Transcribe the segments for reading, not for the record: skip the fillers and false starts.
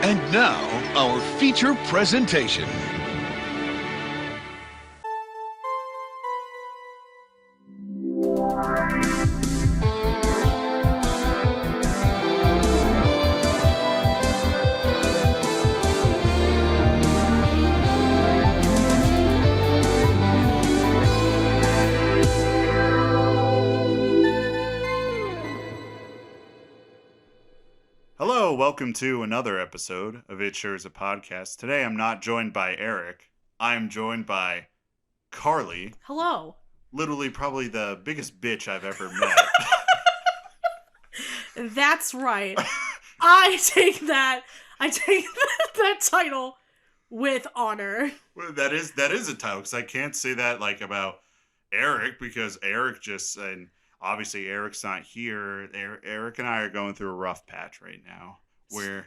And now, our feature presentation. Hello, welcome to another episode of It Sure Is a Podcast. Today I'm not joined by Eric. I am joined by Carly. Hello. Literally probably the biggest bitch I've ever met. That's right. I take that title with honor. Well, that is a title, because I can't say that like about Eric, because Eric just, and obviously Eric's not here. Eric and I are going through a rough patch right now, where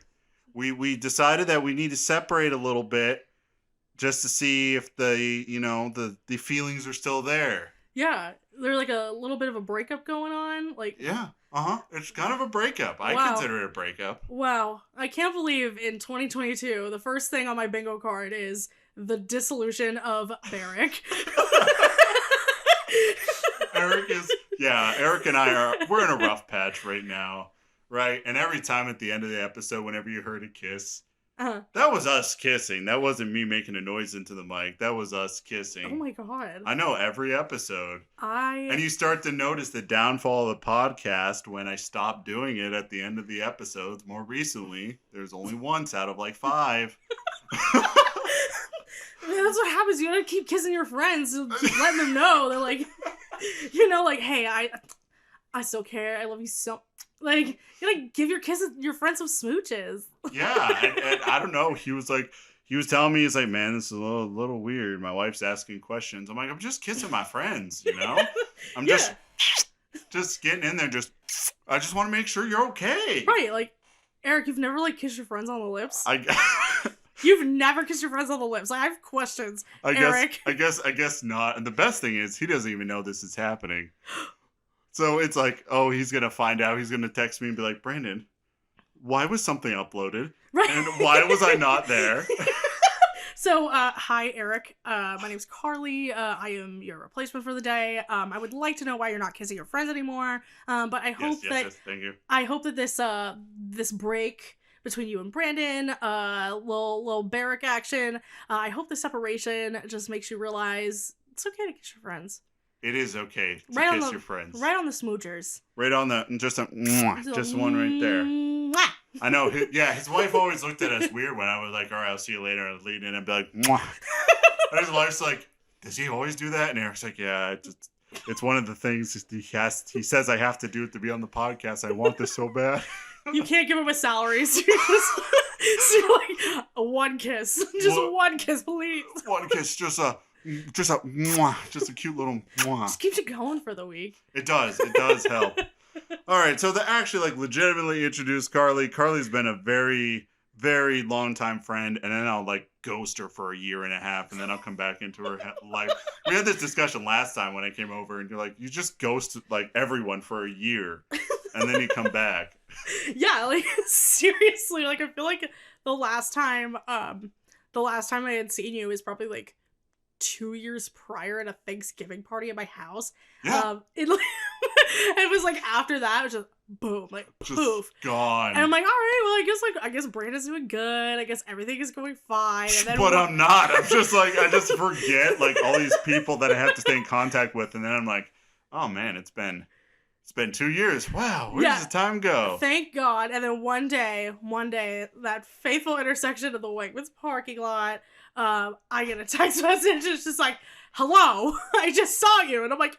we decided that we need to separate a little bit just to see if the feelings are still there. Yeah, there's like a little bit of a breakup going on. It's kind of a breakup. I consider it a breakup. Wow. I can't believe in 2022, the first thing on my bingo card is the dissolution of Barrick. Eric and we're in a rough patch right now, right? And every time at the end of the episode, whenever you heard a kiss, that was us kissing. That wasn't me making a noise into the mic. That was us kissing. Oh my god. I know, every episode. And you start to notice the downfall of the podcast when I stopped doing it at the end of the episodes. More recently, there's only once out of like 5. That's what happens. You gotta keep kissing your friends, letting them know. They're like, hey, I still care. I love you so. Like, you gotta give your friends some smooches. Yeah, and I don't know. He was telling me, he's like, man, this is a little weird. My wife's asking questions. I'm like, I'm just kissing my friends, I'm just getting in there. I just want to make sure you're okay. Right, like, Eric, you've never kissed your friends on the lips. You've never kissed your friends on the lips. Like, I have questions, Eric. I guess not. And the best thing is, he doesn't even know this is happening. So it's like, oh, he's going to find out. He's going to text me and be like, Brandon, why was something uploaded? Right. And why was I not there? So, hi, Eric. My name's Carly. I am your replacement for the day. I would like to know why you're not kissing your friends anymore. But I hope yes, thank you. I hope that this break between you and Brandon, little barrack action, I hope the separation just makes you realize it's okay to kiss your friends. It is okay to kiss your friends. Right on the smoochers. Right on the, just one right there. Mwah. I know, his wife always looked at us weird when I was like, all right, I'll see you later. I'd lean in and be like, mwah. And his wife's like, does he always do that? And Eric's like, yeah, it's one of the things he says I have to do it to be on the podcast. I want this so bad. You can't give him a salary, so you're like, one kiss. One kiss, please. One kiss, just a mwah, just a cute little mwah. Just keeps it going for the week. It does help. All right, so to actually legitimately introduce Carly. Carly's been a very, very long time friend, and then I'll ghost her for a year and a half, and then I'll come back into her life. We had this discussion last time when I came over, and you're like, you just ghost everyone for a year, and then you come back. Yeah, seriously, I feel like the last time I had seen you is probably 2 years prior at a Thanksgiving party at my house. Yeah. It was after that, it was just boom, just poof, gone. And I'm like, all right, well, I guess Brandon's doing good. I guess everything is going fine. And then but I'm not. I'm just I just forget all these people that I have to stay in contact with, and then I'm like, oh man, it's been 2 years. Wow, where does the time go? Thank God. And then one day, that fateful intersection of the Wegmans parking lot, I get a text message. It's just like, hello, I just saw you. And I'm like,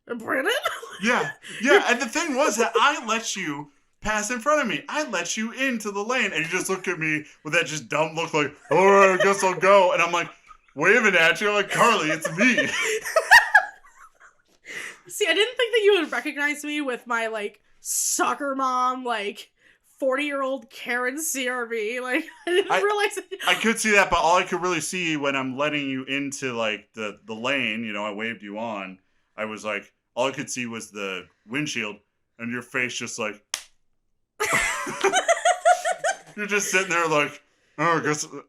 Brandon? Yeah. And the thing was that I let you pass in front of me. I let you into the lane. And you just look at me with that just dumb look like, all right, I guess I'll go. And I'm like, waving at you. I'm like, Carly, it's me. See, I didn't think that you would recognize me with my, soccer mom, 40-year-old Karen CRV. I didn't realize it. I could see that, but all I could really see when I'm letting you into, the lane, I waved you on, I was all I could see was the windshield, and your face just You're just sitting there like, oh, I guess, all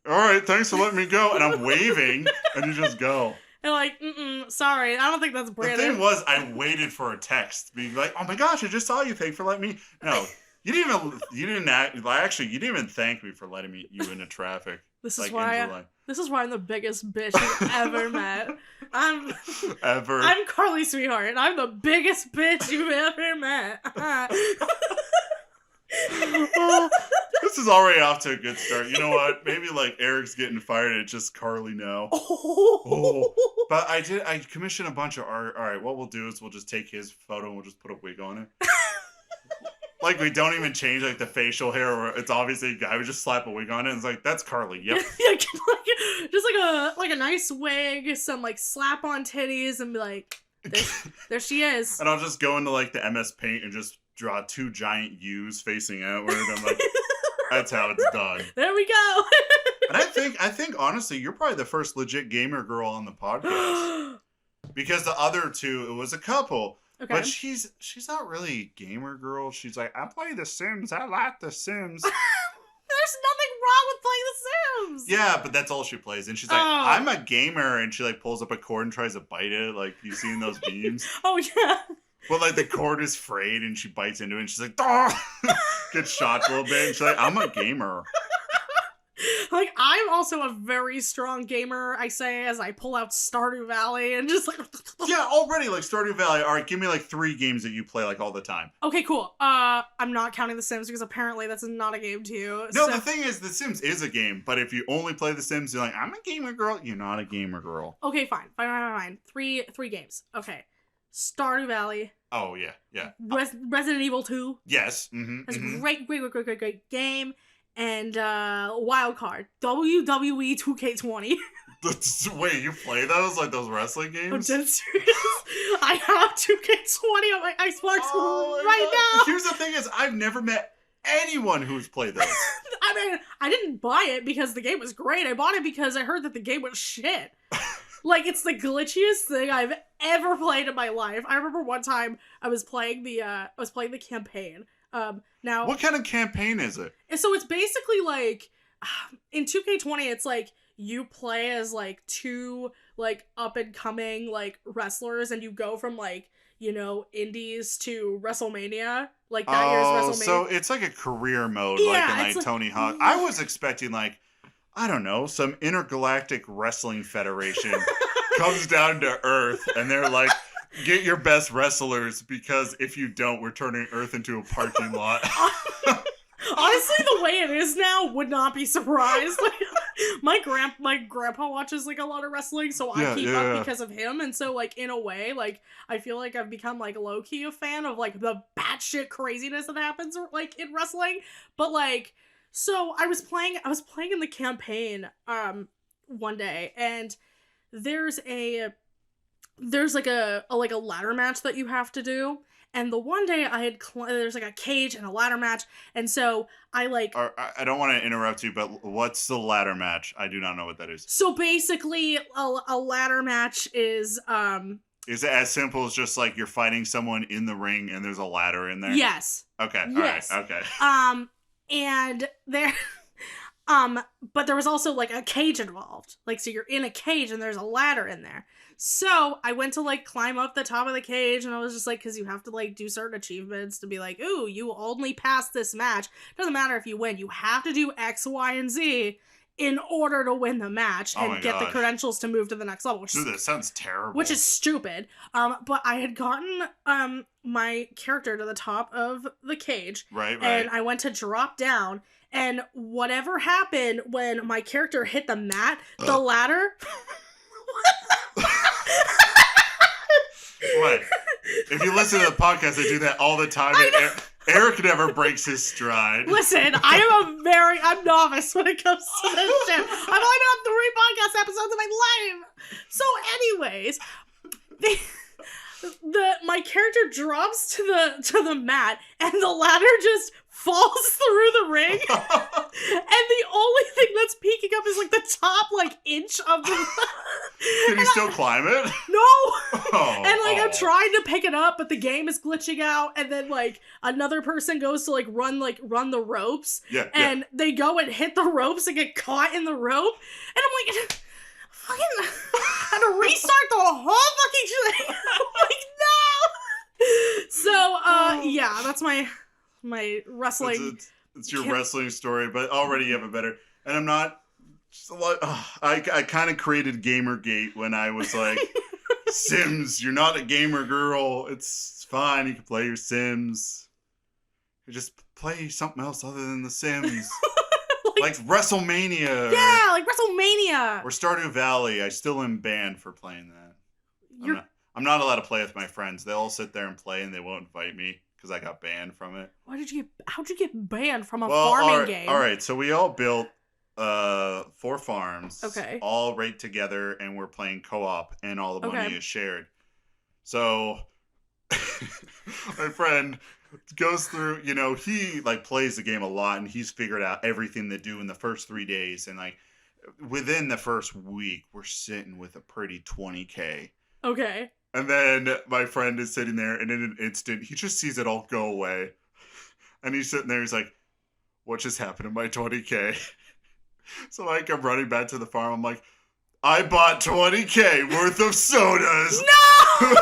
right, thanks for letting me go. And I'm waving, and you just go. And like, sorry, I don't think that's Brandon. The thing was, I waited for a text being like, oh my gosh, I just saw you. Thanks for letting me. No, you didn't even thank me for letting you into traffic. This is why I'm the biggest bitch you've ever met. I'm Carly Sweetheart. I'm the biggest bitch you've ever met. This is already off to a good start. You know what? Maybe like Eric's getting fired and it's just Carly now. But I commissioned a bunch of art. All right, what we'll do is we'll just take his photo and we'll just put a wig on it. Like, we don't even change, like, the facial hair, or it's obviously a guy would just slap a wig on it, and it's like, that's Carly, yep. Just like a nice wig, some, like, slap-on titties, and be like, there she is. And I'll just go into, like, the MS Paint and just draw 2 giant U's facing outward. I'm like, that's how it's done. There we go. And I think, honestly, you're probably the first legit gamer girl on the podcast. Because the other 2, it was a couple. Okay. But she's not really a gamer girl. She's like, I play The Sims. I like The Sims. There's nothing wrong with playing The Sims. Yeah, but that's all she plays. And she's like, I'm a gamer. And she like pulls up a cord and tries to bite it. Like, you seen those memes? Oh, yeah. Well, like, the cord is frayed and she bites into it. And she's like, oh! Gets shot a little bit. And she's like, I'm a gamer. Like, I'm also a very strong gamer, I say, as I pull out Stardew Valley and just like... Yeah, already, like, Stardew Valley. All right, give me, like, 3 games that you play, like, all the time. Okay, cool. I'm not counting The Sims because apparently that's not a game to you. No, the thing is, The Sims is a game, but if you only play The Sims, you're like, I'm a gamer girl. You're not a gamer girl. Okay, fine. Three games. Okay. Stardew Valley. Oh, yeah. Resident Evil 2. Yes. That's a great game. And Wildcard, WWE 2K20. Wait, you play those? Like those wrestling games? I'm dead serious. I have 2K20 on my Xbox right now. Here's the thing is, I've never met anyone who's played those. I mean, I didn't buy it because the game was great. I bought it because I heard that the game was shit. Like, it's the glitchiest thing I've ever played in my life. I remember one time I was playing the campaign. Now, what kind of campaign is it? So it's basically like in 2K20, it's like you play as like 2 like up and coming like wrestlers, and you go from like, you know, indies to WrestleMania, like that year's WrestleMania. So it's like a career mode, like in like Tony Hawk. I was expecting like, I don't know, some intergalactic wrestling federation comes down to Earth, and they're like, get your best wrestlers, because if you don't, we're turning Earth into a parking lot. Honestly, the way it is now, would not be surprised. Like, my grandpa watches like a lot of wrestling, so I keep up because of him. And so, like, in a way, like, I feel like I've become like low key a fan of like the batshit craziness that happens like in wrestling. But like, so I was playing in the campaign one day, and there's like a ladder match that you have to do. And the one day I had there's like a cage and a ladder match, and so I like... I don't want to interrupt you, but what's the ladder match? I do not know what that is. So basically, a ladder match is... Is it as simple as just like you're fighting someone in the ring and there's a ladder in there? Yes. Okay. Yes. All right. Okay. And there... but there was also like a cage involved. Like, so you're in a cage and there's a ladder in there. So I went to like climb up the top of the cage, and I was just like, because you have to like do certain achievements to be like, ooh, you only passed this match. Doesn't matter if you win, you have to do X, Y, and Z in order to win the match and get the credentials to move to the next level. Dude, that sounds terrible. Which is stupid. But I had gotten my character to the top of the cage. Right. And I went to drop down, and whatever happened when my character hit the mat, the ladder... What? If you listen to the podcast, they do that all the time. Eric never breaks his stride. Listen, I'm novice when it comes to this shit. I've only been on 3 podcast episodes of my life. So anyways, my character drops to the mat, and the ladder just falls through the ring. And the only thing that's peeking up is like the top like inch of the... Can you still climb it? No. And like I'm trying to pick it up, but the game is glitching out, and then like another person goes to like run the ropes, and they go and hit the ropes and get caught in the rope, and I'm like, fucking, had to restart the whole fucking thing. I'm like, no. So yeah, that's my wrestling. It's your wrestling story, but already you have a better. And I'm not. I kind of created Gamergate when I was like, Sims, you're not a gamer girl. It's fine. You can play your Sims. You just play something else other than the Sims. like WrestleMania. Yeah, like WrestleMania. Or Stardew Valley. I still am banned for playing that. I'm not allowed to play with my friends. They all sit there and play and they won't invite me because I got banned from it. How'd you get banned from a farming game? All right, so we all built 4 farms, all right together, and we're playing co-op, and all the money is shared. So my friend goes through, he like plays the game a lot, and he's figured out everything to do in the first 3 days, and like within the first week, we're sitting with a pretty 20K. Okay. And then my friend is sitting there, and in an instant, he just sees it all go away, and he's sitting there. He's like, "What just happened to my 20K?" So I come running back to the farm. I'm like, I bought 20K worth of sodas. No!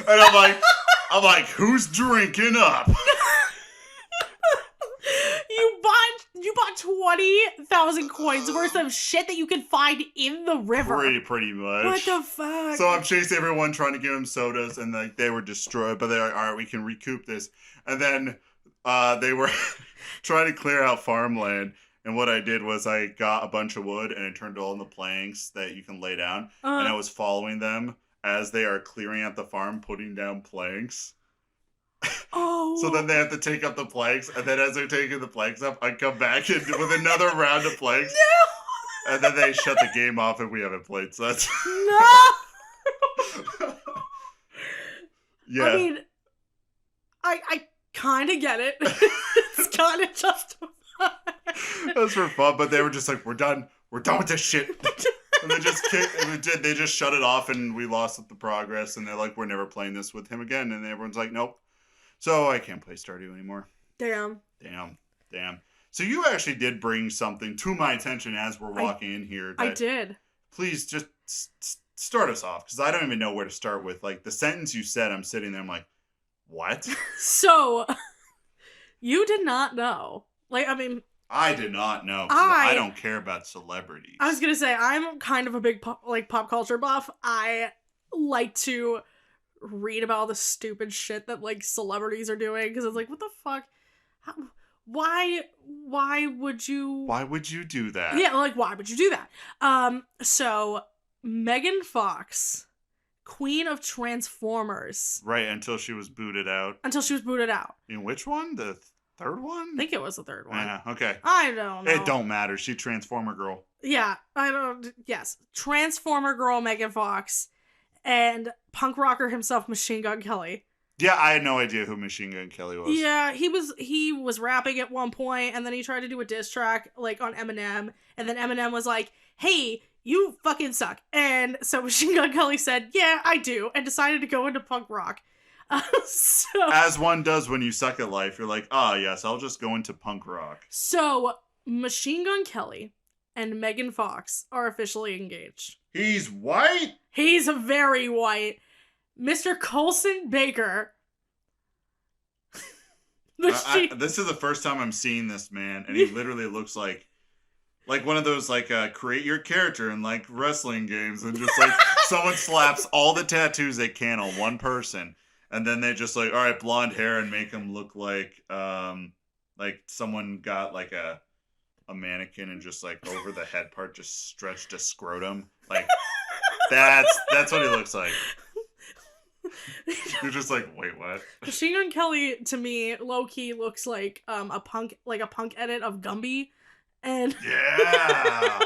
And I'm like, who's drinking up? You bought 20,000 coins worth of shit that you can find in the river. Pretty much. What the fuck? So I'm chasing everyone trying to give them sodas, and like they were destroyed. But they're like, all right, we can recoup this. And then they were trying to clear out farmland. And what I did was I got a bunch of wood and I turned it all into planks that you can lay down. And I was following them as they are clearing out the farm, putting down planks. Oh. So then they have to take up the planks. And then as they're taking the planks up, I come back in with another round of planks. No. And then they shut the game off and we haven't played since. No. Yeah. I mean, I kind of get it. It's kind of justified. That was for fun, but they were just like, we're done with this shit. And they just shut it off, and we lost the progress, and they're like, we're never playing this with him again, and everyone's like, nope. So I can't play Stardew anymore. Damn. So you actually did bring something to my attention as we're walking in here. I did. Please just start us off, because I don't even know where to start with. Like, the sentence you said, I'm sitting there, I'm like, what? So, you did not know. Like, I mean... I did not know. I don't care about celebrities. I was gonna say, I'm kind of a big pop culture buff. I like to read about all the stupid shit that, like, celebrities are doing, because it's like, what the fuck? Why would you... Why would you do that? Yeah, like, why would you do that? So, Megan Fox, Queen of Transformers. Right, until she was booted out. In which one? The third one? I think it was the third one. Yeah, okay. I don't know. It don't matter. She Transformer girl. Yeah, I don't... Yes. Transformer girl Megan Fox and punk rocker himself Machine Gun Kelly. Yeah, I had no idea who Machine Gun Kelly was. Yeah, he was rapping at one point, and then he tried to do a diss track, like, on Eminem, and then Eminem was like, hey, you fucking suck. And so Machine Gun Kelly said, yeah, I do, and decided to go into punk rock. So, as one does when you suck at life, you're like, yes, I'll just go into punk rock. So, Machine Gun Kelly and Megan Fox are officially engaged. He's white? He's very white. Mr. Colson Baker. This is the first time I'm seeing this man, and he literally looks like one of those, like, create your character in, like, wrestling games, and just, like, someone slaps all the tattoos they can on one person, and then they just, like, all right, blonde hair, and make him look like someone got, like, a mannequin and just, like, over the head part just stretched a scrotum. Like, that's what he looks like. You're just like, wait, what? Machine Gun Kelly, to me, low-key looks like a punk edit of Gumby. And yeah.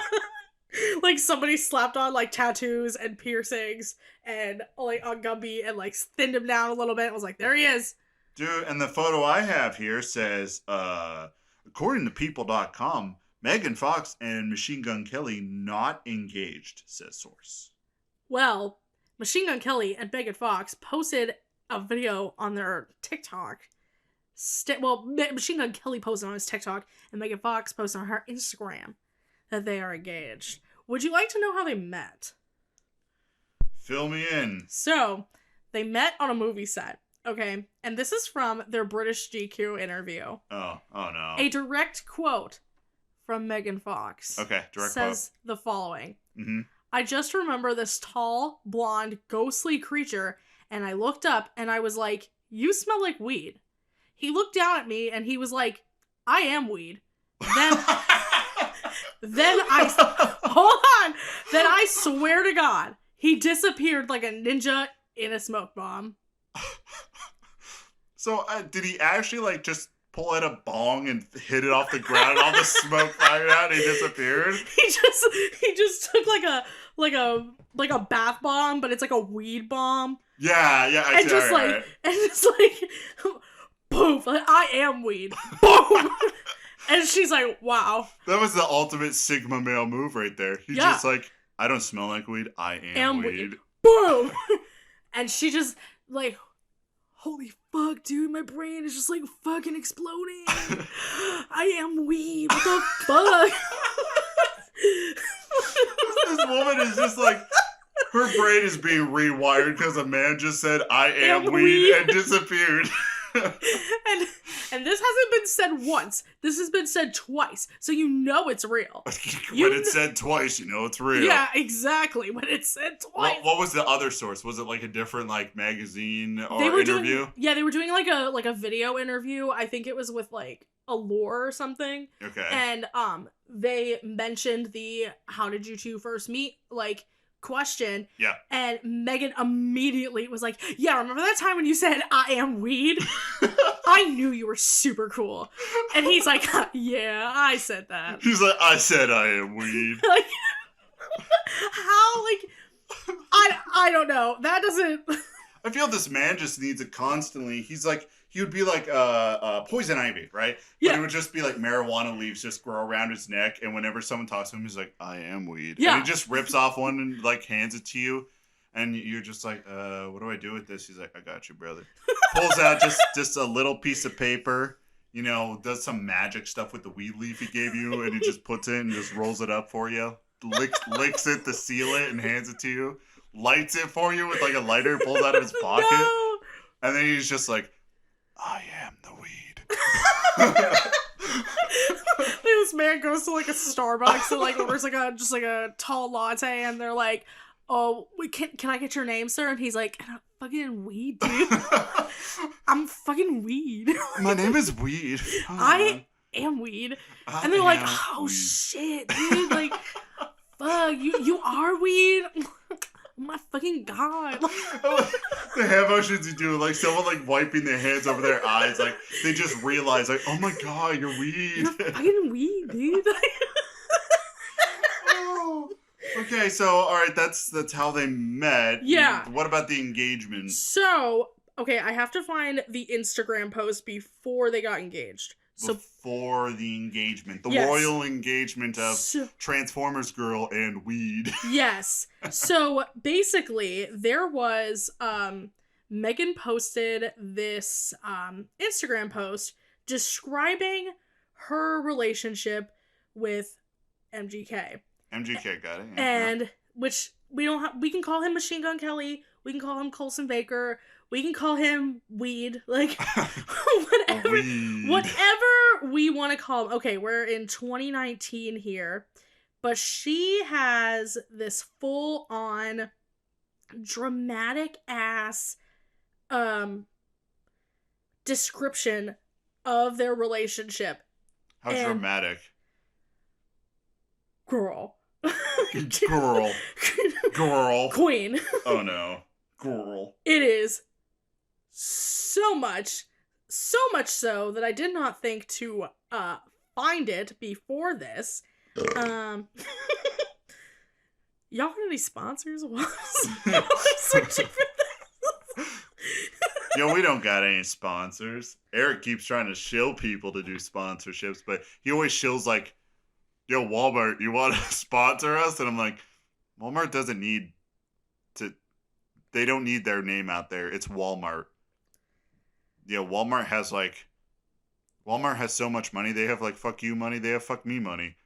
Like, somebody slapped on, like, tattoos and piercings and, like, on Gumby and, like, thinned him down a little bit. I was like, there he is. Dude, and the photo I have here says, according to people.com, Megan Fox and Machine Gun Kelly not engaged, says source. Well, Machine Gun Kelly and Megan Fox posted a video on their TikTok. Machine Gun Kelly posted on his TikTok, and Megan Fox posted on her Instagram that they are engaged. Would you like to know how they met? Fill me in. So, they met on a movie set, okay? And this is from their British GQ interview. Oh no. A direct quote from Megan Fox. Okay, direct says the following. Mm-hmm. I just remember this tall, blonde, ghostly creature, and I looked up and I was like, you smell like weed. He looked down at me and he was like, I am weed. Then hold on. Then I swear to God, he disappeared like a ninja in a smoke bomb. So did he actually like just pull out a bong and hit it off the ground, all the smoke fired out, and he disappeared? He just took like a bath bomb, but it's like a weed bomb. Yeah, And just like poof, like, I am weed. Boom. And she's like, wow. That was the ultimate Sigma male move right there. He's just like, I don't smell like weed, I am weed. Boom. And she just like, holy fuck, dude, my brain is just like fucking exploding. I am weed. What the fuck? This woman is just like, her brain is being rewired because a man just said, I am weed, and disappeared. And this hasn't been said once. This has been said twice. So you know it's real. When it's said twice, you know it's real. Yeah, exactly. When it's said twice. What was the other source? Was it like a different like magazine or interview? They were doing like a video interview. I think it was with like Allure or something. Okay. And they mentioned the how did you two first meet like question. Yeah. And Megan immediately was like, yeah, remember that time when you said I am weed? I knew you were super cool. And he's like, yeah, I said that. He's like, I said I am weed. Like, how, like, I don't know. That doesn't... I feel this man just needs it constantly. He's like, he would be like poison ivy, right? Yeah. But it would just be like marijuana leaves just grow around his neck. And whenever someone talks to him, he's like, I am weed. Yeah. And he just rips off one and like hands it to you. And you're just like, what do I do with this? He's like, I got you, brother. Pulls out just a little piece of paper, you know, does some magic stuff with the weed leaf he gave you, and he just puts it and just rolls it up for you. Licks it to seal it and hands it to you. Lights it for you with like a lighter, pulls out of his pocket. No. And then he's just like, I am the weed. This man goes to like a Starbucks and like orders like a tall latte, and they're like, oh, can I get your name, sir? And he's like, I'm fucking weed, dude. I'm fucking weed. My name is Weed. I am weed. And they're like, oh weed. shit, dude. Like, fuck, you are weed? Oh my fucking god. The hand motions you do, like someone like wiping their hands over their eyes, like they just realize, like, oh my god, you're weed. You're fucking weed, dude. Oh. Okay, so all right, that's how they met. Yeah. What about the engagement? So, okay, I have to find the Instagram post before they got engaged. So before the engagement, the yes. royal engagement of Transformers girl and weed. Yes. So basically, there was Megan posted this Instagram post describing her relationship with MGK. MGK, got it. Yeah, and which we can call him Machine Gun Kelly, we can call him Colson Baker, we can call him Weed, like whatever we want to call him. Okay, we're in 2019 here, but she has this full on dramatic ass description of their relationship. How dramatic. Girl. Girl. Queen. Oh no. Girl. It is so much so that I did not think to find it before this. Y'all got any sponsors? Searching for this? Yo, we don't got any sponsors. Eric keeps trying to shill people to do sponsorships, but he always shills like, yo, Walmart, you want to sponsor us? And I'm like, Walmart doesn't need to They don't need their name out there. It's Walmart. Yeah, Walmart has so much money. They have like fuck you money. They have fuck me money.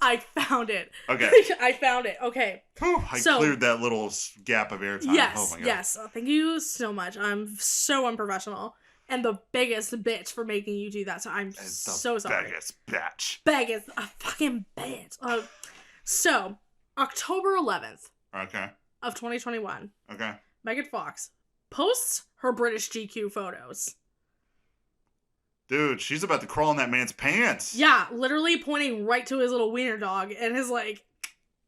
I found it. Okay. I found it. Okay. Whew, I cleared that little gap of airtime. Yes. Oh my God. Yes. Thank you so much. I'm so unprofessional and the biggest bitch for making you do that. So I'm so sorry. Biggest bitch. Biggest a fucking bitch. So October 11th. Okay. Of 2021. Okay. Megan Fox posts her British GQ photos. Dude, she's about to crawl in that man's pants. Yeah, literally pointing right to his little wiener dog and his like.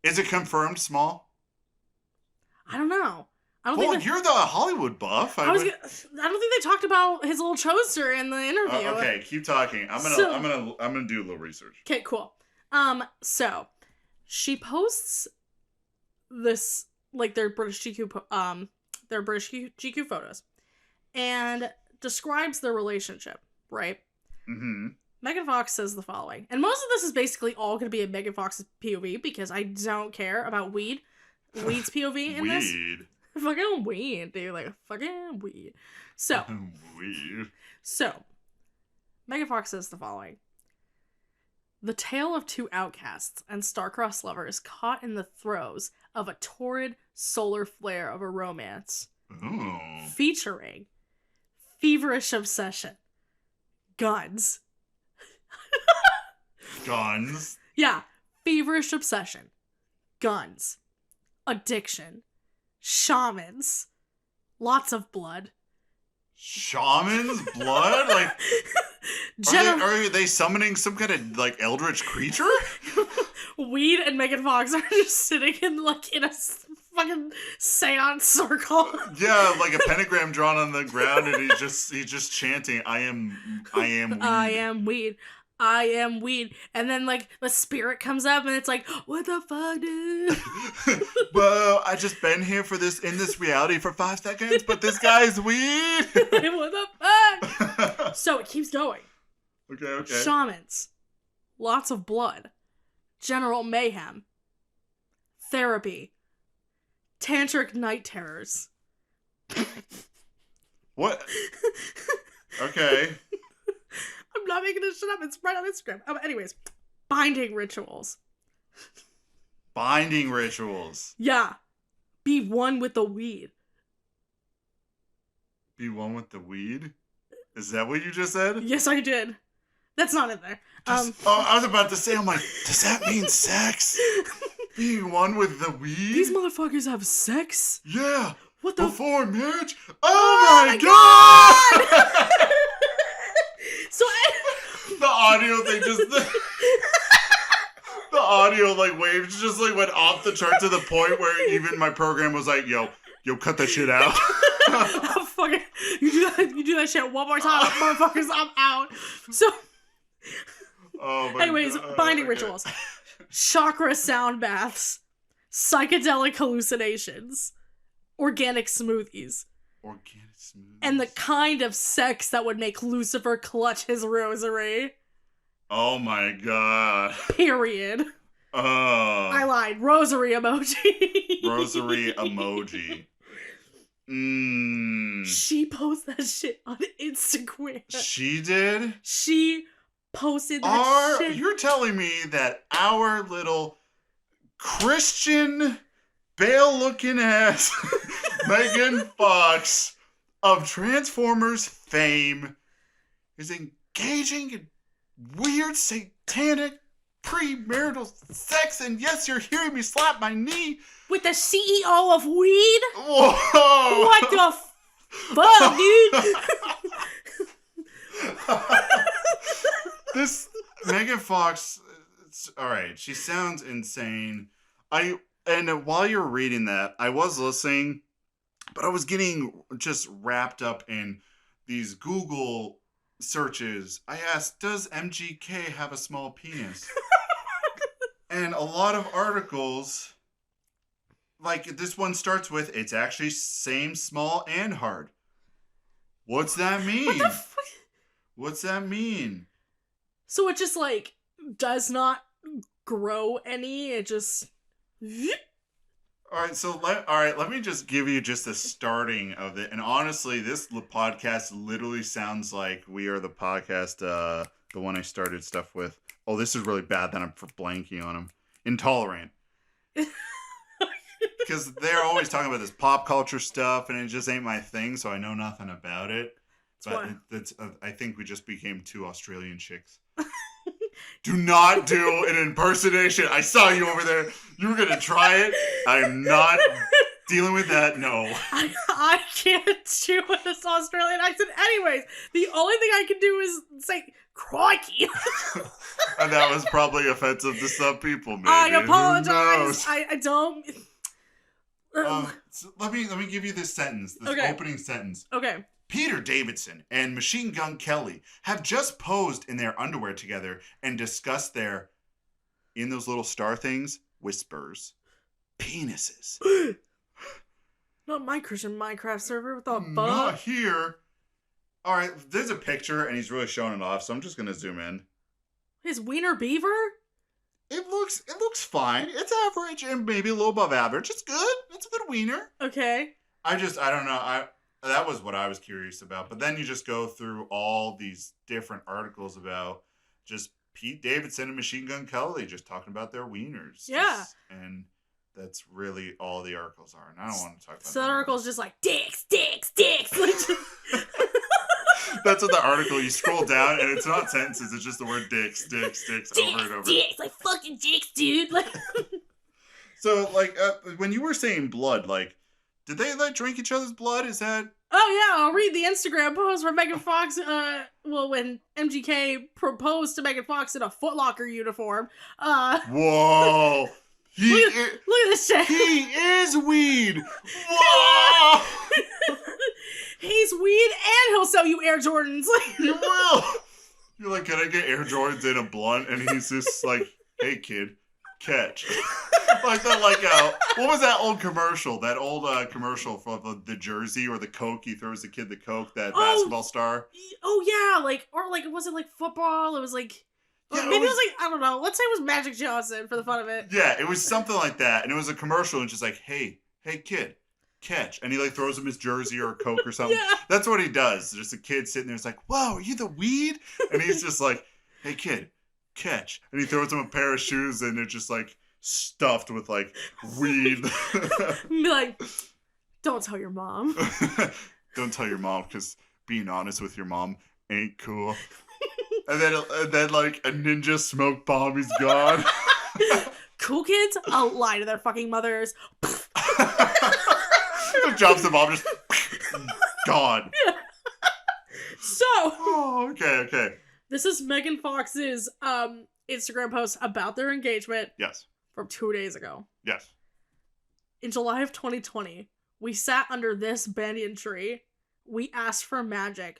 Is it confirmed small? I don't know. Well, you're the Hollywood buff. I don't think they talked about his little toaster in the interview. Okay, keep talking. I'm gonna do a little research. Okay, cool. So she posts this like their British GQ photos, and describes their relationship. Right? Mm-hmm. Megan Fox says the following. And most of this is basically all going to be in Megan Fox's POV because I don't care about Weed's POV in this. Fucking weed, dude. Like, fucking weed. So. Weed. So. Megan Fox says the following. The tale of two outcasts and star-crossed lovers caught in the throes of a torrid solar flare of a romance. Ooh. Featuring feverish obsession. Gonze. Gonze? Yeah. Feverish obsession. Gonze. Addiction. Shamans. Lots of blood. Shamans? Blood? Like, are they summoning some kind of, like, eldritch creature? Weed and Megan Fox are just sitting in a fucking seance circle. Yeah, like a pentagram drawn on the ground, and he's just chanting, I am weed. I am weed. I am weed. And then, like, the spirit comes up, and it's like, what the fuck, dude? Well, I just been here in this reality for 5 seconds, but this guy's weed. What the fuck? So it keeps going. Okay. Shamans. Lots of blood. General mayhem. Therapy. Tantric night terrors. What? Okay. I'm not making this shit up. It's right on Instagram. Anyways, binding rituals. Binding rituals. Yeah. Be one with the weed. Be one with the weed? Is that what you just said? Yes, I did. That's not in there. I was about to say, I'm like, does that mean sex? Being one with the weed? These motherfuckers have sex? Yeah. What the? Before marriage? Oh my god! So the audio thing just... The audio, like, waves just, like, went off the chart to the point where even my program was like, yo, cut that shit out. Oh, fuck it. You do that shit one more time, motherfuckers, I'm out. So... Anyways, God. binding rituals. Chakra sound baths. Psychedelic hallucinations. Organic smoothies. And the kind of sex that would make Lucifer clutch his rosary. Oh my god. Period. I lied. Rosary emoji. Rosary emoji. She posted that shit on Instagram. She did? She posted that shit. You're telling me that our little Christian Bale-looking ass Megan Fox of Transformers fame is engaging in weird satanic premarital sex, and yes, you're hearing me slap my knee with the CEO of weed? Whoa! What the fuck, dude? This Megan Fox, alright, she sounds insane. And while you're reading that, I was listening, but I was getting just wrapped up in these Google searches. I asked, does MGK have a small penis? And a lot of articles, like this one starts with, it's actually same small and hard. What's that mean? What the fuck? What's that mean? So it just, like, does not grow any, it just... Let me just give you just the starting of it. And honestly, this podcast literally sounds like we are the podcast, the one I started stuff with. Oh, this is really bad that I'm for blanking on them. Intolerant. Because they're always talking about this pop culture stuff, and it just ain't my thing, so I know nothing about it. But I think we just became two Australian chicks. Do not do an impersonation. I saw you over there. You were going to try it. I'm not dealing with that. No. I can't do this Australian accent anyways. The only thing I can do is say, crikey. And that was probably offensive to some people, maybe. I apologize. I don't... So let me give you this sentence, opening sentence. Okay. Peter Davidson and Machine Gun Kelly have just posed in their underwear together and discussed their, in those little star things, whispers, penises. Not my Christian Minecraft server with all fuck. Not here. All right, there's a picture and he's really showing it off, so I'm just gonna zoom in. His wiener beaver? It looks fine. It's average and maybe a little above average. It's good. It's a good wiener. Okay. I don't know. That was what I was curious about. But then you just go through all these different articles about just Pete Davidson and Machine Gun Kelly just talking about their wieners. Yeah. And that's really all the articles are. And I don't want to talk about so that article's just like, dicks. That's what the article, you scroll down and it's not sentences, it's just the word dicks over and over. Dicks, like fucking dicks, dude. Like. So, when you were saying blood, did they drink each other's blood? Is that... Oh, yeah, I'll read the Instagram post where Megan Fox, when MGK proposed to Megan Fox in a Foot Locker uniform. Whoa! Look at this shit. He is weed! Whoa! He's weed and he'll sell you Air Jordans. He will! You're like, can I get Air Jordans in a blunt? And he's just like, hey, kid. Catch. What was that old commercial? That old commercial for the jersey or the Coke? He throws the kid the Coke, that basketball star. Oh, yeah. Was it football? It was maybe it was I don't know. Let's say it was Magic Johnson for the fun of it. Yeah, it was something like that. And it was a commercial and just like, hey, kid, catch. And he throws him his jersey or a Coke or something. Yeah. That's what he does. Just a kid sitting there. It's like, whoa, are you the weed? And he's just like, hey, kid, catch. And he throws him a pair of shoes and they're just stuffed with weed. Be like, don't tell your mom. Don't tell your mom, because being honest with your mom ain't cool. And then a ninja smoke bomb, he's gone. Cool kids, I'll lie to their fucking mothers. Drops the bomb, just gone. Yeah. So. Oh, okay. This is Megan Fox's Instagram post about their engagement. Yes. From 2 days ago. Yes. In July of 2020, we sat under this banyan tree. We asked for magic.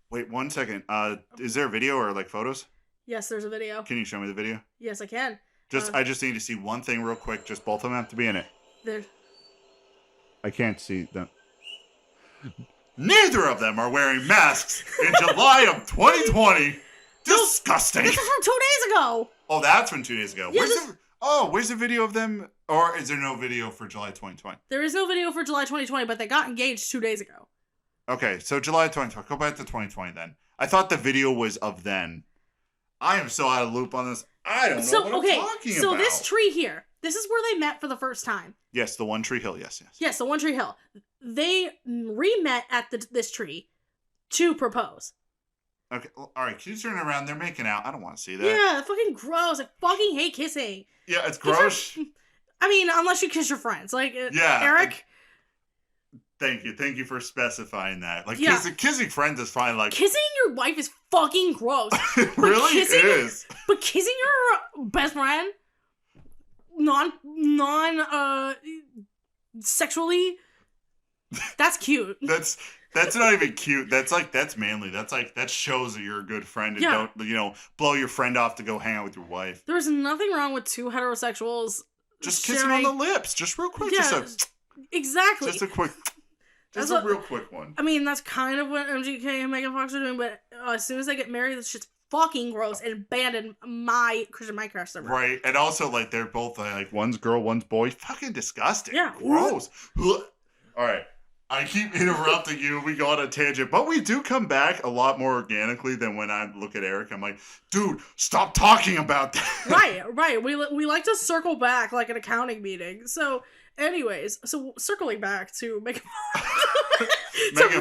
Wait 1 second. Is there a video or photos? Yes, there's a video. Can you show me the video? Yes, I can. I just need to see one thing real quick. Just both of them have to be in it. There. I can't see them. Neither of them are wearing masks in July of 2020. Disgusting. This is from 2 days ago. Oh, that's from 2 days ago. Yeah, where's the video of them? Or is there no video for July 2020? There is no video for July 2020, but they got engaged 2 days ago. Okay, so July 2020. Go back to 2020 then. I thought the video was of then. I am so out of loop on this. I don't know what I'm talking about. So this tree here, this is where they met for the first time. Yes, the One Tree Hill. Yes. Yes, the One Tree Hill. They re-met at this tree to propose. Okay, well, all right. Can you turn it around? They're making out. I don't want to see that. Yeah, fucking gross. I fucking hate kissing. Yeah, it's gross. Unless you kiss your friends. Yeah, Eric. Thank you for specifying that. Kissing friends is fine. Kissing your wife is fucking gross. It really is. But kissing your best friend, sexually, that's cute. That's not even cute. That's manly. That shows that you're a good friend and don't blow your friend off to go hang out with your wife. There's nothing wrong with two heterosexuals just kissing on the lips, just real quick. Yeah, exactly. Just a quick. Real quick one. That's kind of what MGK and Megan Fox are doing, but as soon as they get married, this shit's fucking gross and abandoned my Christian Minecraft server. Right, and also, like, they're both, like, one's girl, one's boy. Fucking disgusting. Yeah. Gross. All right. I keep interrupting you. We go on a tangent, but we do come back a lot more organically than when I look at Eric. I'm like, dude, stop talking about that. Right. We like to circle back like an accounting meeting. So, anyways, circling back to Megan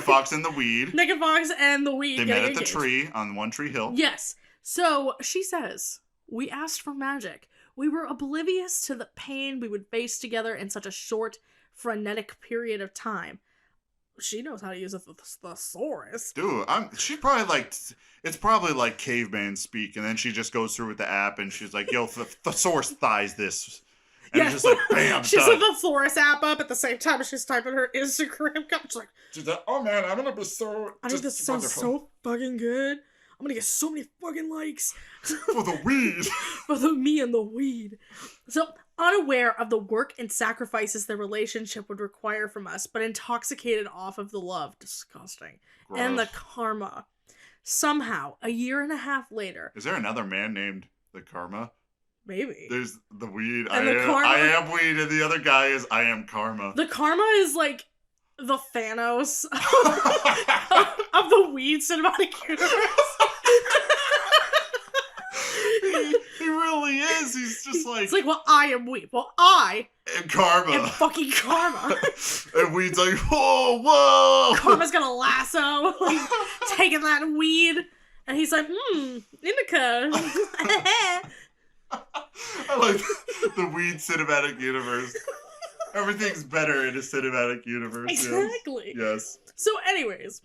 Fox and the weed. Megan Fox and the weed. They met at the engaged. tree on One Tree Hill. Yes. So she says, we asked for magic. We were oblivious to the pain we would face together in such a short, frenetic period of time. She knows how to use a thesaurus. Dude, she's probably like, it's probably like caveman speak, and then she just goes through with the app, and she's like, yo, thesaurus thighs this. And it's just like, bam, she's done. like the thesaurus app up at the same time as she's typing her Instagram. She's like, oh man, I'm gonna be so... I think this sounds so fucking good. I'm gonna get so many fucking likes. For the weed. For me and the weed. So, unaware of the work and sacrifices their relationship would require from us, but intoxicated off of the love, disgusting, Gross. and the karma. Somehow, a year and a half later... Is there another man named the Karma? Maybe. There's the weed. And I am weed, and the other guy is I am karma. The karma is like the Thanos of the weed cinematic universe. he really is. He's just like... It's like, well, I am weed. Well, I am karma. am fucking karma. And weed's like, whoa. Karma's gonna lasso, like, taking that weed. And he's like, indica. I like the weed cinematic universe. Everything's better in a cinematic universe. Exactly. Yes. So anyways,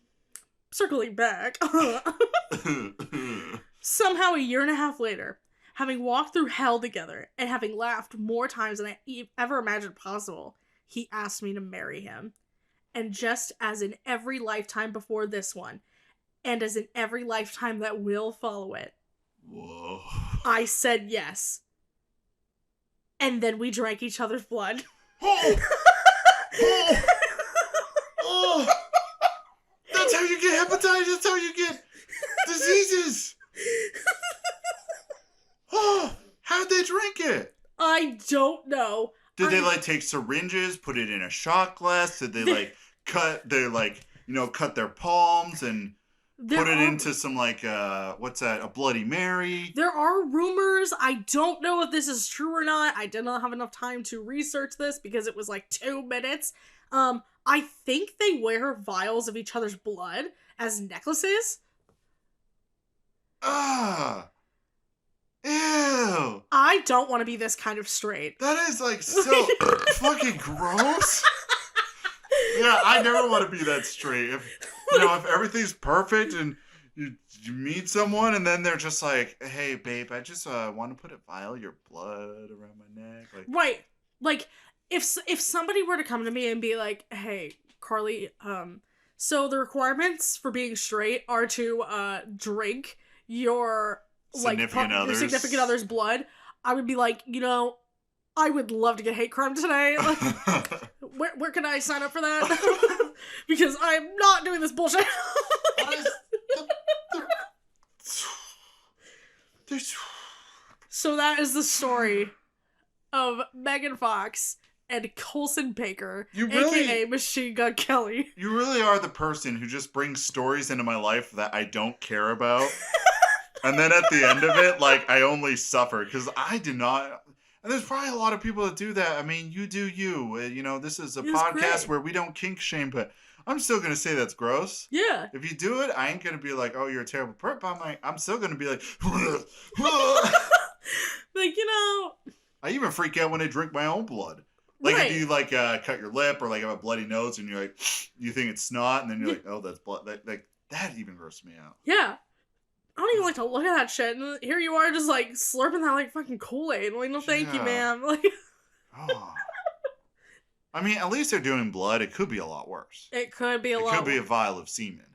circling back. Somehow a year and a half later, having walked through hell together and having laughed more times than I ever imagined possible, he asked me to marry him. And just as in every lifetime before this one, and as in every lifetime that will follow it, whoa, I said yes. And then we drank each other's blood. Oh! Oh! That's how you get hepatitis. That's how you get diseases. Oh, how'd they drink it? I don't know. Did they like take syringes, put it in a shot glass? Did they cut their palms and put it into some what's that? A Bloody Mary? There are rumors. I don't know if this is true or not. I did not have enough time to research this because it was like 2 minutes. I think they wear vials of each other's blood as necklaces. Ah. Ew. I don't want to be this kind of straight. That is like so fucking gross. Yeah, I never want to be that straight. If everything's perfect and you meet someone and then they're just like, hey babe, I just want to put a vial of your blood around my neck. Like, right. Like if somebody were to come to me and be like, hey, Carly, so the requirements for being straight are to drink your your significant other's blood, I would be like, I would love to get hate crime today. Like, where can I sign up for that? Because I'm not doing this bullshit. So that is the story of Megan Fox and Colson Baker, aka Machine Gun Kelly. You really are the person who just brings stories into my life that I don't care about. And then at the end of it, I only suffer because I do not. And there's probably a lot of people that do that. I mean, you do you. This is a podcast where we don't kink shame, but I'm still going to say that's gross. Yeah. If you do it, I ain't going to be like, oh, you're a terrible person. I'm still going to be like, I even freak out when I drink my own blood. If you cut your lip or have a bloody nose and you're like, you think it's snot and then you're like, oh, that's blood. That even grosses me out. Yeah. I don't even like to look at that shit. And here you are just slurping that fucking Kool-Aid. No thank you, ma'am. Oh. I mean, at least they're doing blood. It could be a lot worse. It could be a lot. It could be a vial of semen.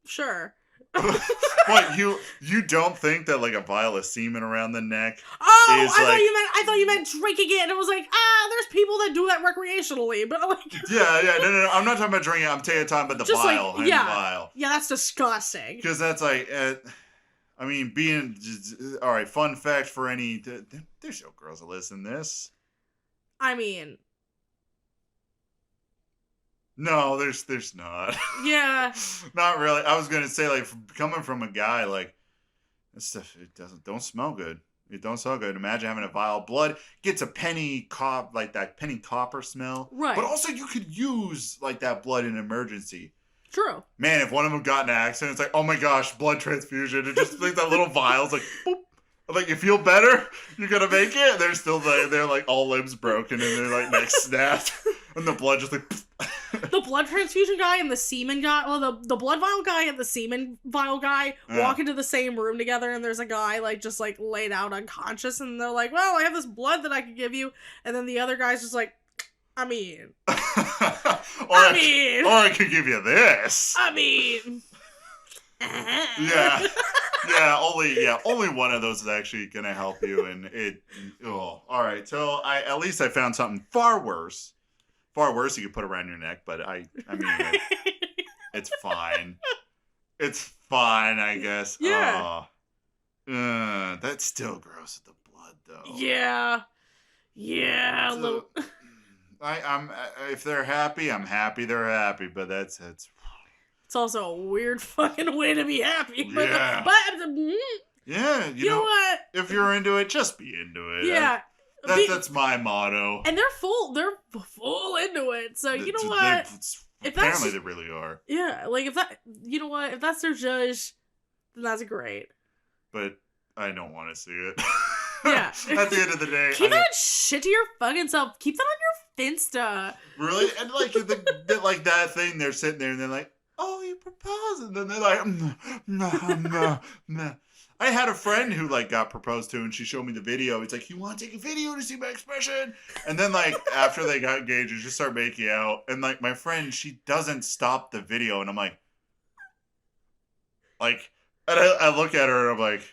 Sure. What, you don't think that a vial of semen around the neck Oh, is I thought you meant drinking it, and it was like, there's people that do that recreationally, but like. Yeah, no. I'm not talking about drinking. I'm talking about the vial. Like, yeah, vial. Yeah, that's disgusting. Because that's like, I mean, all right. Fun fact for any, there's no girls that listen to this. I mean. No, there's not. Yeah. Not really. I was gonna say, like, coming from a guy, like, this stuff, don't smell good. It don't smell good. Imagine having a vial of blood, gets a penny copper smell. Right. But also you could use like that blood in emergency. True. Man, if one of them got in an accident, it's like, oh my gosh, blood transfusion. It just like that little vial's like, boop. Like, you feel better? You're gonna make it? And they're still they're like all limbs broken and their like neck snapped. And the blood just like the blood transfusion guy and the semen guy, well, the blood vial guy and the semen vial guy walk into the same room together, and there's a guy like just like laid out unconscious, and they're like, well, I have this blood that I could give you, and then the other guy's just like, I mean, or I could give you this. I mean, only one of those is actually gonna help you, and it. Oh, all right. So at least I found something far worse. Far worse you could put around your neck, but I mean, it's fine. It's fine, I guess. Yeah. That's still gross with the blood, though. Yeah. Yeah. So, I'm if they're happy, I'm happy they're happy, but that's. It's also a weird fucking way to be happy. But, yeah. Yeah. You know what? If you're into it, just be into it. Yeah. That's my motto. And they're full into it. So you know what? Apparently they really are. Yeah, like if that's their judge, then that's great. But I don't want to see it. Yeah. At the end of the day, keep that shit to your fucking self. Keep that on your Finsta. Really? And like like that thing, they're sitting there and they're like, "Oh, you proposed," and then they're like, "No." I had a friend who like got proposed to, and she showed me the video. It's like, you want to take a video to see my expression? And then like after they got engaged, they just start making out. And like my friend, she doesn't stop the video, and I'm like, and I look at her and I'm like,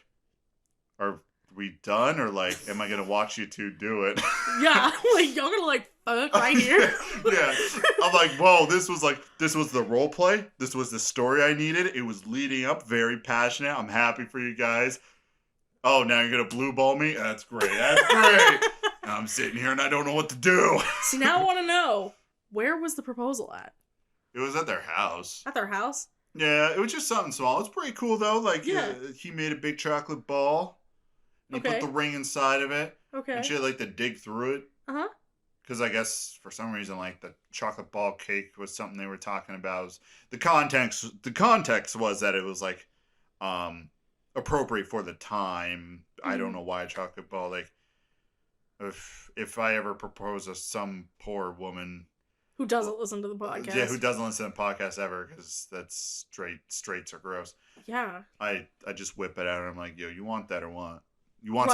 are we done, or like, am I gonna watch you two do it? Yeah, like y'all gonna like fuck right here. Yeah, I'm like, whoa, this was the role play. This was the story I needed. It was leading up, very passionate. I'm happy for you guys. Oh, now you're gonna blue ball me? That's great. That's great. I'm sitting here and I don't know what to do. See, now I want to know, where was the proposal at? It was at their house. At their house? Yeah, it was just something small. It's pretty cool though. Like, yeah. He made a big chocolate ball. And he put the ring inside of it. Okay. And she had like to dig through it. Uh-huh. Because I guess for some reason, like the chocolate ball cake was something they were talking about. The context was that it was like appropriate for the time. I don't know why a chocolate ball. Like, if I ever propose to some poor woman who doesn't listen to the podcast, yeah, who doesn't listen to podcasts ever, because that's straights are gross. Yeah. I just whip it out and I'm like, yo, you want that or what? You want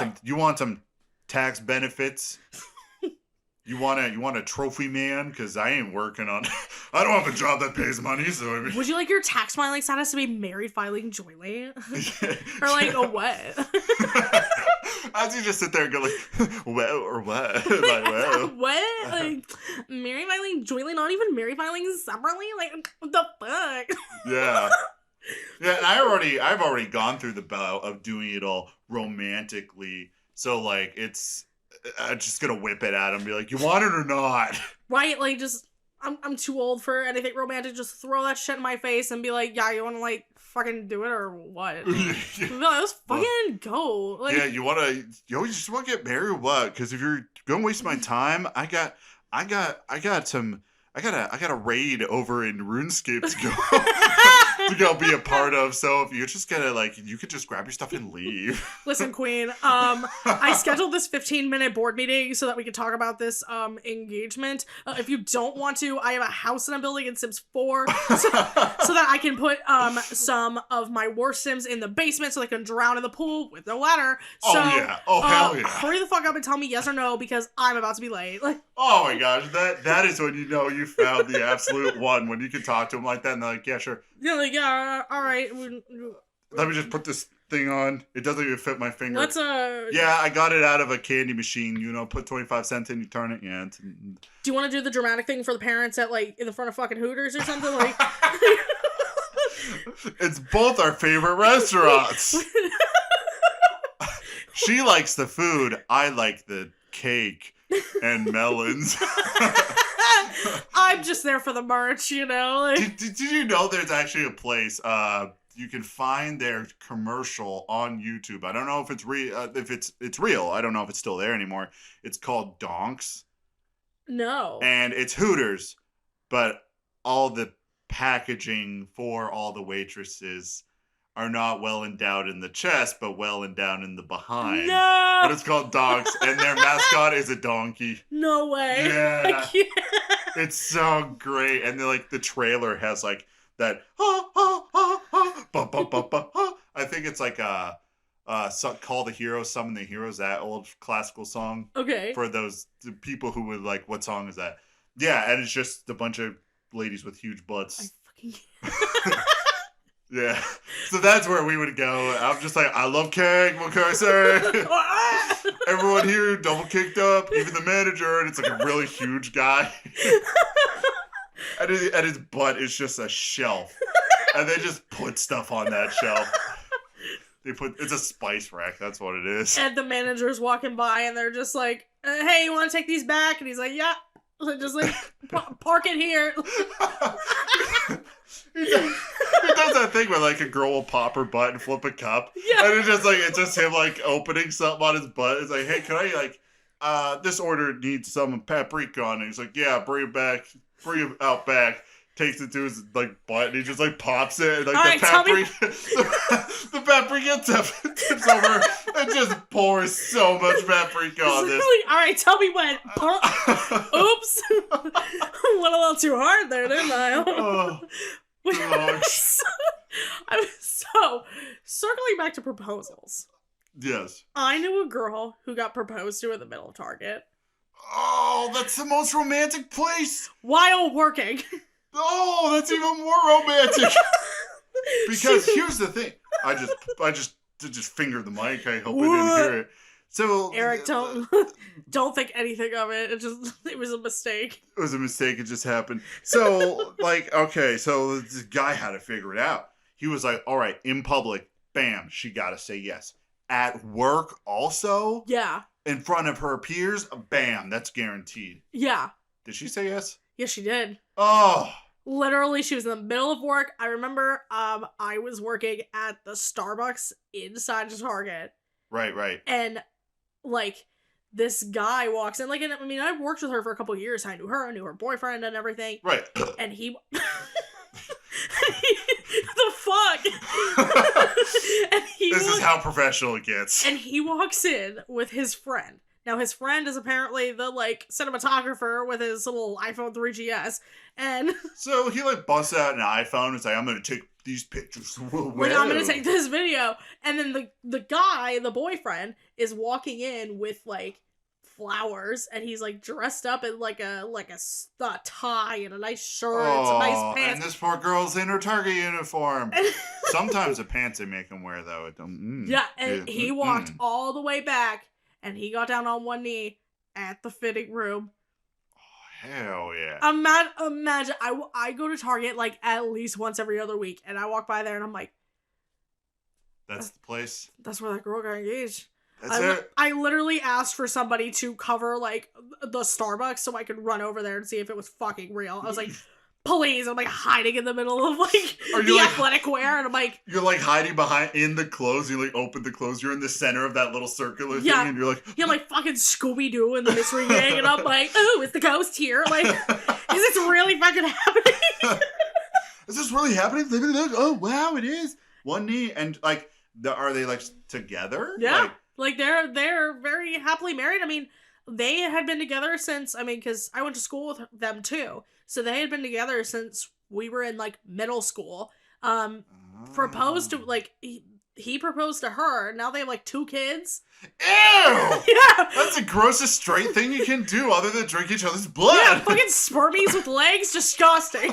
some tax benefits? You want a trophy man? Because I ain't working on. I don't have a job that pays money. So would you like your tax filing status to be married filing jointly, or like a what? As you just sit there and go like, well, or what? Like, well. What? Like married filing jointly, not even married filing separately? Like what the fuck? Yeah. Yeah, and I've already gone through the bout of doing it all romantically. So like I'm just gonna whip it at him and be like, you want it or not? Right, like just I'm too old for anything romantic. Just throw that shit in my face and be like, yeah, you wanna like fucking do it or what? Let's fucking go. Like, yeah, you just wanna get married or what? Because if you're gonna waste my time, I got a raid over in RuneScape to go be a part of. So if you're just gonna you could just grab your stuff and leave. Listen, Queen. I scheduled this 15-minute board meeting so that we could talk about this engagement. If you don't want to, I have a house that I'm building in Sims 4, so that I can put some of my war Sims in the basement so they can drown in the pool with no ladder. So, hell yeah! Hurry the fuck up and tell me yes or no, because I'm about to be late. Oh my gosh, that is when you know you found the absolute one, when you can talk to them like that and they're like, yeah, sure. Yeah, all right. Let me just put this thing on. It doesn't even fit my finger. What's a... Yeah, I got it out of a candy machine. You know, put 25 cents in, you turn it. Yeah. Do you want to do the dramatic thing for the parents at, like, in the front of fucking Hooters or something? Like... It's both our favorite restaurants. She likes the food. I like the cake and melons. I'm just there for the merch, you know? Like... Did you know there's actually a place, you can find their commercial on YouTube. I don't know if it's real. If it's real. I don't know if it's still there anymore. It's called Donks. No. And it's Hooters, but all the packaging for all the waitresses are not well endowed in the chest, but well endowed in the behind. No. But it's called Donks, and their mascot is a donkey. No way. Yeah. It's so great, and the trailer has like that. I think it's like Call the Heroes, Summon the Heroes, that old classical song. Okay. For those people who would like, what song is that? Yeah, and it's just a bunch of ladies with huge butts. I fucking... Yeah. So that's where we would go. I'm just like, I love cake, what can I say? Everyone here double kicked up, even the manager, and it's like a really huge guy. And his butt is just a shelf. And they just put stuff on that shelf. It's a spice rack, that's what it is. And the manager's walking by and they're just like, hey, you want to take these back? And he's like, yeah. Just like, park it here. He does that thing where like a girl will pop her butt and flip a cup. Yeah. And it's just him like opening something on his butt. It's like, hey, can I like, this order needs some paprika on it. He's like, yeah, bring it out back. Takes it to his like butt and he just like pops it and like All the right, paprika the paprika tips over and just pours so much paprika on this. All right, tell me when. Oops. Went a little too hard there, didn't I? Oh, so circling back to proposals. yes. I knew a girl who got proposed to in the middle of Target. Oh, that's the most romantic place. While working. Oh, that's even more romantic. Because here's the thing. I just fingered the mic. I hope I didn't hear it. So Eric, don't think anything of it. It was a mistake. It was a mistake. It just happened. So okay, so this guy had to figure it out. He was like, all right, in public, bam, she got to say yes. At work also? Yeah. In front of her peers, bam, that's guaranteed. Yeah. Did she say yes? Yes, she did. Oh. Literally, she was in the middle of work. I remember I was working at the Starbucks inside of Target. Right. And, like, this guy walks in. Like, and, I mean, I worked with her for a couple of years. I knew her boyfriend and everything. Right. And he... the fuck? And this is how professional it gets. And he walks in with his friend. Now, his friend is apparently the, like, cinematographer with his little iPhone 3GS, and... So he, like, busts out an iPhone and is like, I'm gonna take these pictures. Like, I'm gonna take this video. And then the guy, the boyfriend, is walking in with, like, flowers, and he's, like, dressed up in, like a tie and a nice shirt and some nice pants. And this poor girl's in her Target uniform. Sometimes the pants they make him wear, though. Yeah, and he walked all the way back, and he got down on one knee at the fitting room. Oh, hell yeah. Imagine, I go to Target, like, at least once every other week, and I walk by there, and I'm like... That's the place? That's where that girl got engaged. That's it? I literally asked for somebody to cover, like, the Starbucks so I could run over there and see if it was fucking real. I was like... Please, I'm like hiding in the middle of like the athletic wear, and I'm like, you're like hiding in the clothes. You like open the clothes. You're in the center of that little circular thing, and you're like, yeah, like fucking Scooby Doo in the mystery gang, and I'm like, oh, is the ghost here? Like, is this really fucking happening? Is this really happening? Oh wow, it is. One knee, and like, are they like together? Yeah, like they're very happily married. I mean, they had been together since because I went to school with them too. So they had been together since we were in, like, middle school. Proposed to, like, he proposed to her. Now they have, like, 2 kids. Ew! Yeah! That's the grossest straight thing you can do other than drink each other's blood. Yeah, fucking spermies with legs. Disgusting.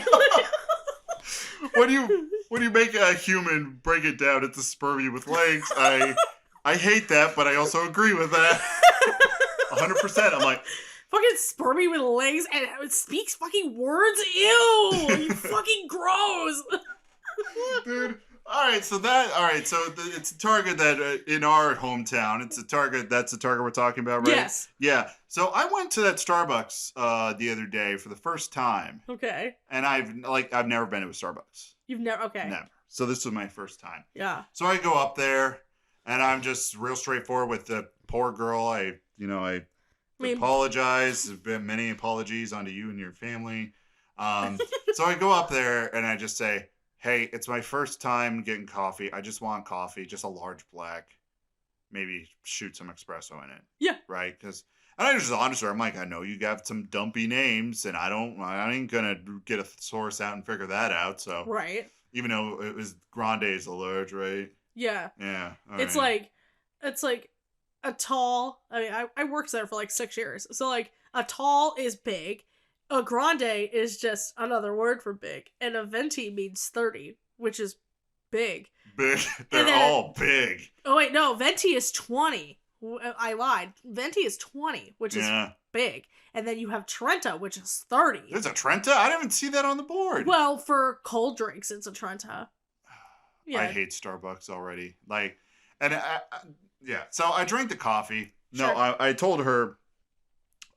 When you when you make a human break it down into spermy with legs, I hate that, but I also agree with that. 100%. I'm like, fucking spermy with legs and it speaks fucking words. Ew, you fucking gross. dude. All right, so it's a Target that in our hometown. It's a Target. That's the Target we're talking about, right? Yes. Yeah. So I went to that Starbucks the other day for the first time. Okay. And I've never been to a Starbucks. You've never. Okay. Never. So this was my first time. Yeah. So I go up there, and I'm just real straightforward with the poor girl. I apologize. There's been many apologies onto you and your family. So I go up there and I just say, hey, it's my first time getting coffee. I just want coffee, just a large black. Maybe shoot some espresso in it. Yeah. Right? And I just honest her. I'm like, I know you got some dumpy names, and I ain't gonna get a source out and figure that out. So right. Even though it was Grande is a large, right? Yeah. Yeah. It's like a tall. I mean, I worked there for like 6 years, so like a tall is big. A grande is just another word for big, and a venti means 30, which is big. Big. They're all big. Oh wait, no, venti is 20. I lied. Venti is 20, which is big, and then you have Trenta, which is 30. There's a Trenta? I didn't even see that on the board. Well, for cold drinks, it's a Trenta. Yeah. I hate Starbucks already. Like, and yeah. So I drank the coffee. No, sure. I told her,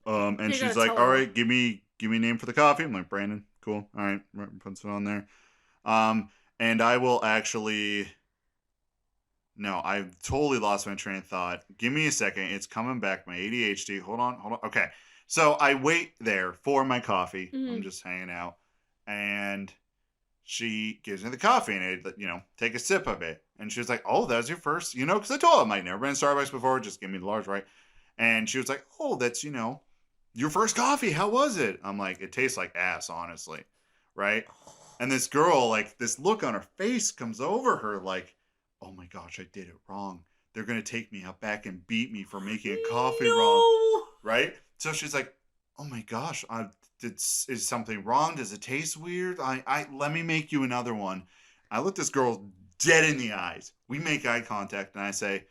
and she's like, "All right, give me a name for the coffee." I'm like, "Brandon, cool. All right, puts it on there." And I will actually. No, I totally lost my train of thought. Give me a second. It's coming back. My ADHD. Hold on. Okay. So I wait there for my coffee. I'm just hanging out, and she gives me the coffee, and I, take a sip of it. And she was like, "Oh, that was your first, because I told her, I'm like, never been to Starbucks before. Just give me the large, right?" And she was like, "Oh, that's, your first coffee. How was it?" I'm like, "It tastes like ass, honestly." Right? And this girl, like, this look on her face comes over her like, "Oh my gosh, I did it wrong. They're going to take me out back and beat me for making a coffee wrong." Right? So she's like, "Oh my gosh, is something wrong? Does it taste weird? Let me make you another one." I look this girl dead in the eyes. We make eye contact, and I say,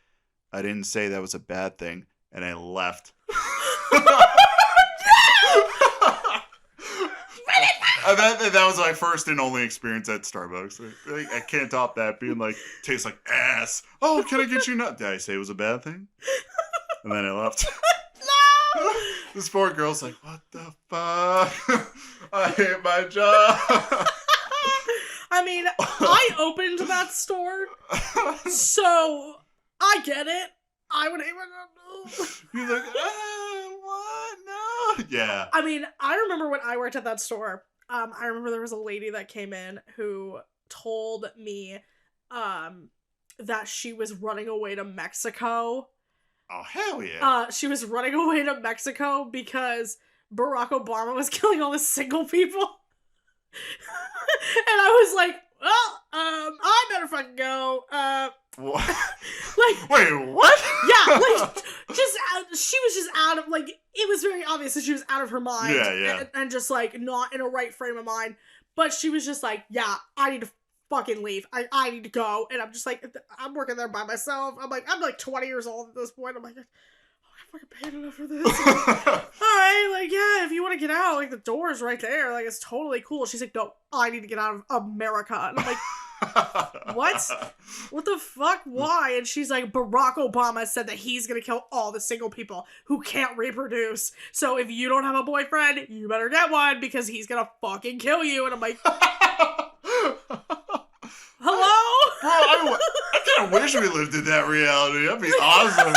"I didn't say that was a bad thing," and I left. And that was my first and only experience at Starbucks. I can't top that, being like, tastes like ass. "Oh, can I get you nut?" Did I say it was a bad thing? And then I left. No! This poor girl's like, "What the fuck? I hate my job." I mean, I opened that store, so I get it. I would hate my job. You're like, what? No. Yeah. I mean, I remember when I worked at that store. I remember there was a lady that came in who told me that she was running away to Mexico. Oh, hell yeah. She was running away to Mexico because Barack Obama was killing all the single people. And I was like, well, I better fucking go. What? Like, wait, what? Yeah, like, she was just out of, like, it was very obvious that she was out of her mind. Yeah. And just, like, not in a right frame of mind. But she was just like, yeah, I need to fucking leave. I need to go. And I'm just like, I'm working there by myself. I'm like 20 years old at this point. I'm like, I fucking paid enough for this. Alright, like, yeah, if you want to get out, like, the door's right there. Like, it's totally cool. She's like, no, I need to get out of America. And I'm like, what? What the fuck? Why? And she's like, Barack Obama said that he's gonna kill all the single people who can't reproduce. So if you don't have a boyfriend, you better get one because he's gonna fucking kill you. And I'm like, hello? Bro, I kind of wish we lived in that reality. That'd be awesome.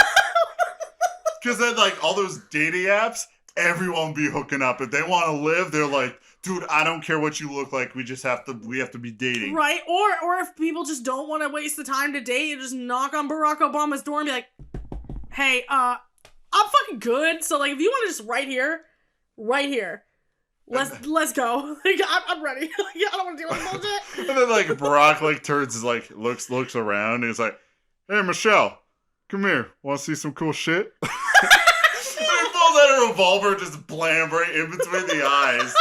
Because then, like, all those dating apps, everyone be hooking up. If they want to live, they're like, dude, I don't care what you look like. We have to be dating. Right? Or if people just don't want to waste the time to date, you just knock on Barack Obama's door and be like, hey, I'm fucking good. So, like, if you want to just right here, let's go. Like, I'm ready. I don't want to deal with bullshit. And then, like, Barack, like, turns, like, looks around, and he's like, "Hey, Michelle, come here. Want to see some cool shit?" And he pulls out a revolver, just blam right in between the eyes.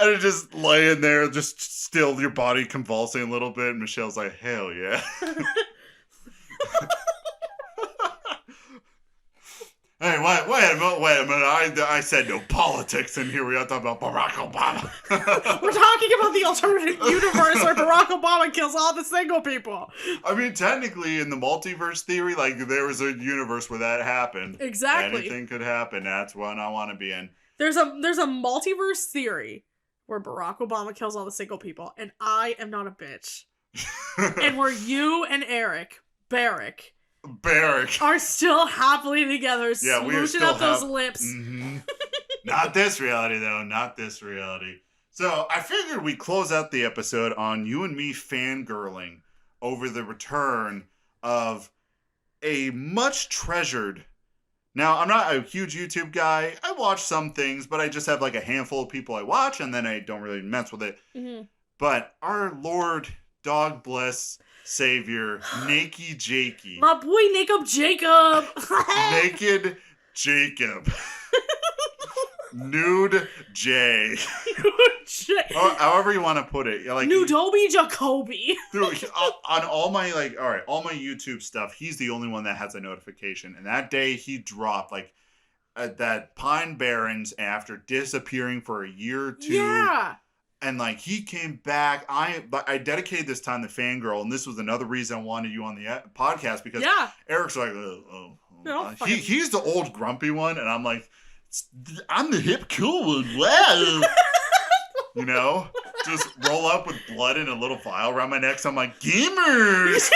And it just laying there, just still your body convulsing a little bit. And Michelle's like, hell yeah. Hey, wait a minute. I said no politics in here. We are talking about Barack Obama. We're talking about the alternate universe where Barack Obama kills all the single people. I mean, technically, in the multiverse theory, like, there was a universe where that happened. Exactly. Anything could happen. That's one I want to be in. There's a multiverse theory where Barack Obama kills all the single people, and I am not a bitch. And where you and Barrick are still happily together, smooching up those lips. Mm-hmm. Not this reality, though. Not this reality. So I figured we'd close out the episode on you and me fangirling over the return of a much treasured. Now, I'm not a huge YouTube guy. I watch some things, but I just have like a handful of people I watch, and then I don't really mess with it. Mm-hmm. But our Lord, dog bless, Savior, NakeyJakey. My boy, Jacob. Naked Jacob. Nude J. However you want to put it. Like, Nudobi Jacoby. On all my YouTube stuff, he's the only one that has a notification. And that day he dropped like that Pine Barrens after disappearing for a year or two. Yeah. And like he came back. I dedicated this time to Fangirl, and this was another reason I wanted you on the podcast because Eric's like, he's the old grumpy one, and I'm like, I'm the hip cool one. Wow. You know, just roll up with blood in a little vial around my neck. So I'm like, gamers.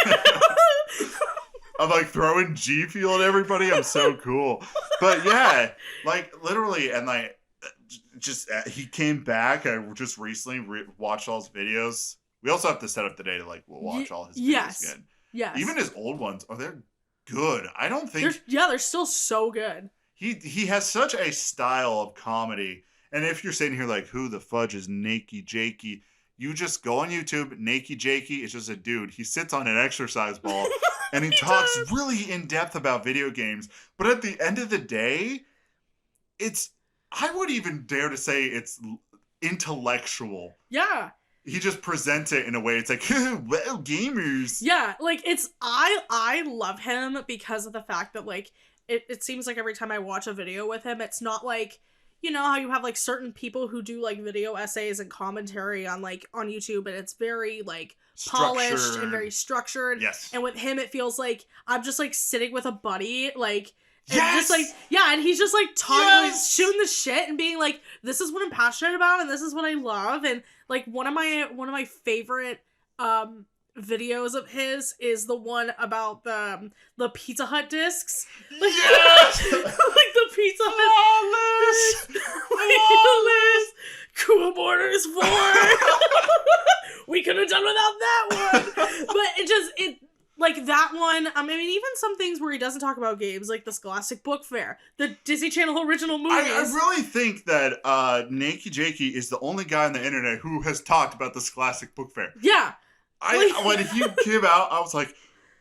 I'm like throwing G Fuel at everybody. I'm so cool. But yeah, like literally, and like. Just he came back. I just recently watched all his videos. We also have to set up the day to like watch all his videos again. Yes. Even his old ones, they're good. I don't think they're still so good. He has such a style of comedy. And if you're sitting here like, who the fudge is NakeyJakey? You just go on YouTube. NakeyJakey is just a dude. He sits on an exercise ball and he talks really in depth about video games. But at the end of the day, I would even dare to say it's intellectual. Yeah. He just presents it in a way, it's like, well, gamers. Yeah, like, I love him because of the fact that, like, it seems like every time I watch a video with him, it's not like, you know how you have, like, certain people who do, like, video essays and commentary on YouTube, and it's very, like, polished and very structured. Yes. And with him, it feels like I'm just, like, sitting with a buddy, like... And just like, and he's just like talking, like, shooting the shit and being like, this is what I'm passionate about and this is what I love. And like one of my favorite videos of his is the one about the Pizza Hut discs. Like, like the Pizza Hut. Flawless. Cool Borders 4. We could have done without that one. But it like that one, I mean, even some things where he doesn't talk about games, like the Scholastic Book Fair, the Disney Channel original movies. I really think that NakeyJakey is the only guy on the internet who has talked about the Scholastic Book Fair. Yeah. When he came out, I was like,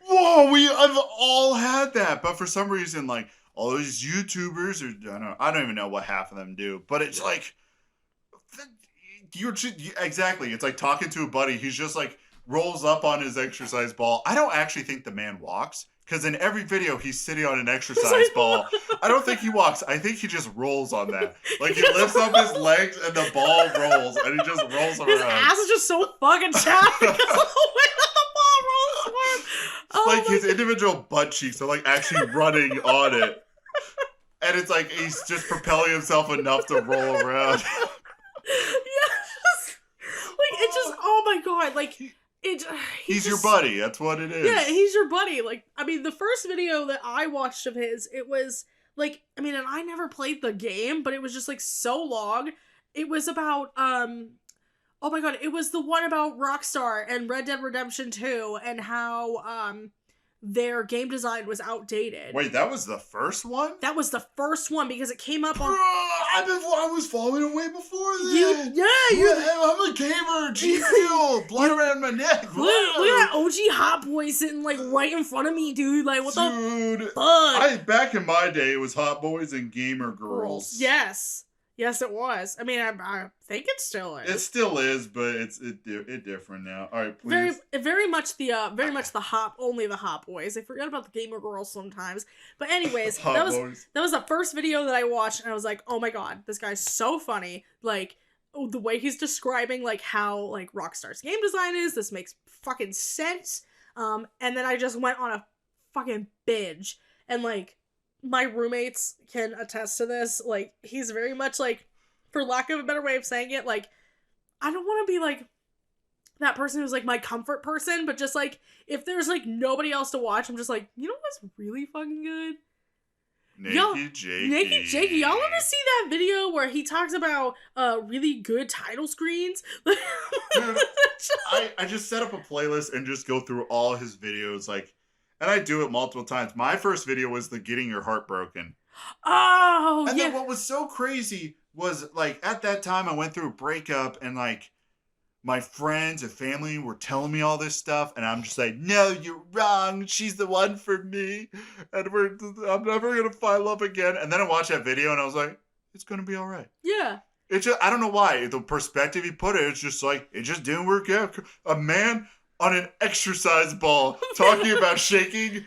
whoa, I've all had that. But for some reason, like, all those YouTubers, I don't even know what half of them do, but it's like, exactly, it's like talking to a buddy. He's just like, rolls up on his exercise ball. I don't actually think the man walks, because in every video he's sitting on an exercise ball. I don't think he walks. I think he just rolls on that. Like he lifts up his legs and the ball rolls, and he just rolls around. His ass is just so fucking chapped because of the way that the ball rolls forward. Like his individual butt cheeks are like actually running on it. And it's like he's just propelling himself enough to roll around. Oh my god, like... He's your buddy. That's what it is. Yeah, he's your buddy. Like, I mean, the first video that I watched of his, it was like, I mean, and I never played the game, but it was just like so long. It was about, oh my god, it was the one about Rockstar and Red Dead Redemption 2 and how, their game design was outdated. Wait, that was the first one? That was the first one because it came up on... I was falling away before that. I'm a gamer. G-Fuel. Blood around my neck. Look at that OG Hot Boy sitting like right in front of me, dude. Like, what the fuck? Back in my day, it was Hot Boys and Gamer Girls. Yes. Yes, it was. I mean, I think it still is. It still is, but it's different now. All right, please. Very much the only the hot boys. I forget about the gamer girls sometimes. But anyways, that was the first video that I watched, and I was like, oh my god, this guy's so funny. Like, the way he's describing like how like Rockstar's game design is, this makes fucking sense. And then I just went on a fucking binge, and like, my roommates can attest to this. Like, he's very much like, for lack of a better way of saying it, like, I don't want to be like that person who's like my comfort person, but just like, if there's like nobody else to watch, I'm just like, you know what's really fucking good? NakeyJakey. Y'all want to see that video where he talks about really good title screens? Dude, I just set up a playlist and just go through all his videos, like, and I do it multiple times. My first video was the getting your heart broken. Oh, and then what was so crazy was, like, at that time I went through a breakup, and like, my friends and family were telling me all this stuff, and I'm just like, no, you're wrong. She's the one for me, and I'm never gonna find love again. And then I watched that video, and I was like, it's gonna be all right. Yeah. It's just, I don't know why, the perspective he put it, it's just like, it just didn't work out. A man on an exercise ball talking about shaking,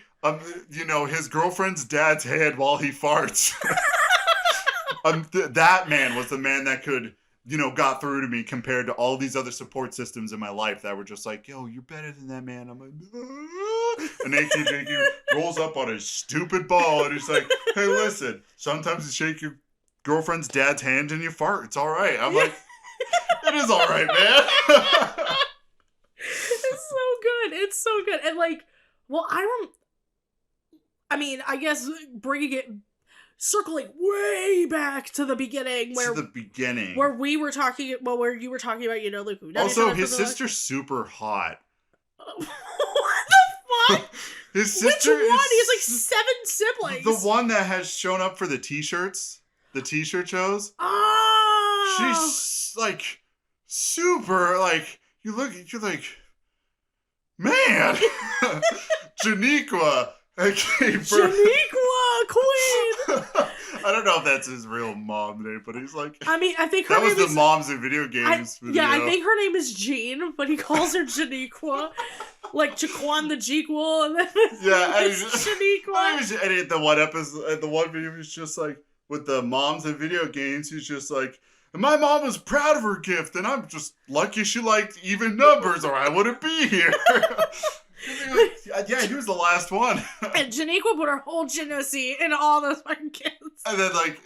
his girlfriend's dad's hand while he farts. That man was the man that could, got through to me compared to all these other support systems in my life that were just like, yo, you're better than that, man. I'm like, and NakeyJakey rolls up on his stupid ball, and he's like, hey, listen, sometimes you shake your girlfriend's dad's hand and you fart. It's all right. I'm like, it is all right, man. It's so good. And like, well, I guess bringing it, circling way back to the beginning where we were talking, where you were talking about, like, also his sister's super hot. What the fuck? His sister Which one? He has like 7 siblings. The one that has shown up for the t-shirts, the t-shirt shows. Oh. She's like super, like, you're like, man. Janiqua. Janiqua, queen. I don't know if that's his real mom name, but he's like, I mean, I think her that name was the moms in video games. Yeah, I think her name is Jean, but he calls her Janiqua, like Jaquan the Jequel, and then Janiqua. And the one episode, the one video, was just like, with the moms in video games, he's just like, and my mom was proud of her gift, and I'm just lucky she liked even numbers, or I wouldn't be here. Yeah, he was the last one. And Janiqua put her whole Genesee in all those fucking kids. And then, like,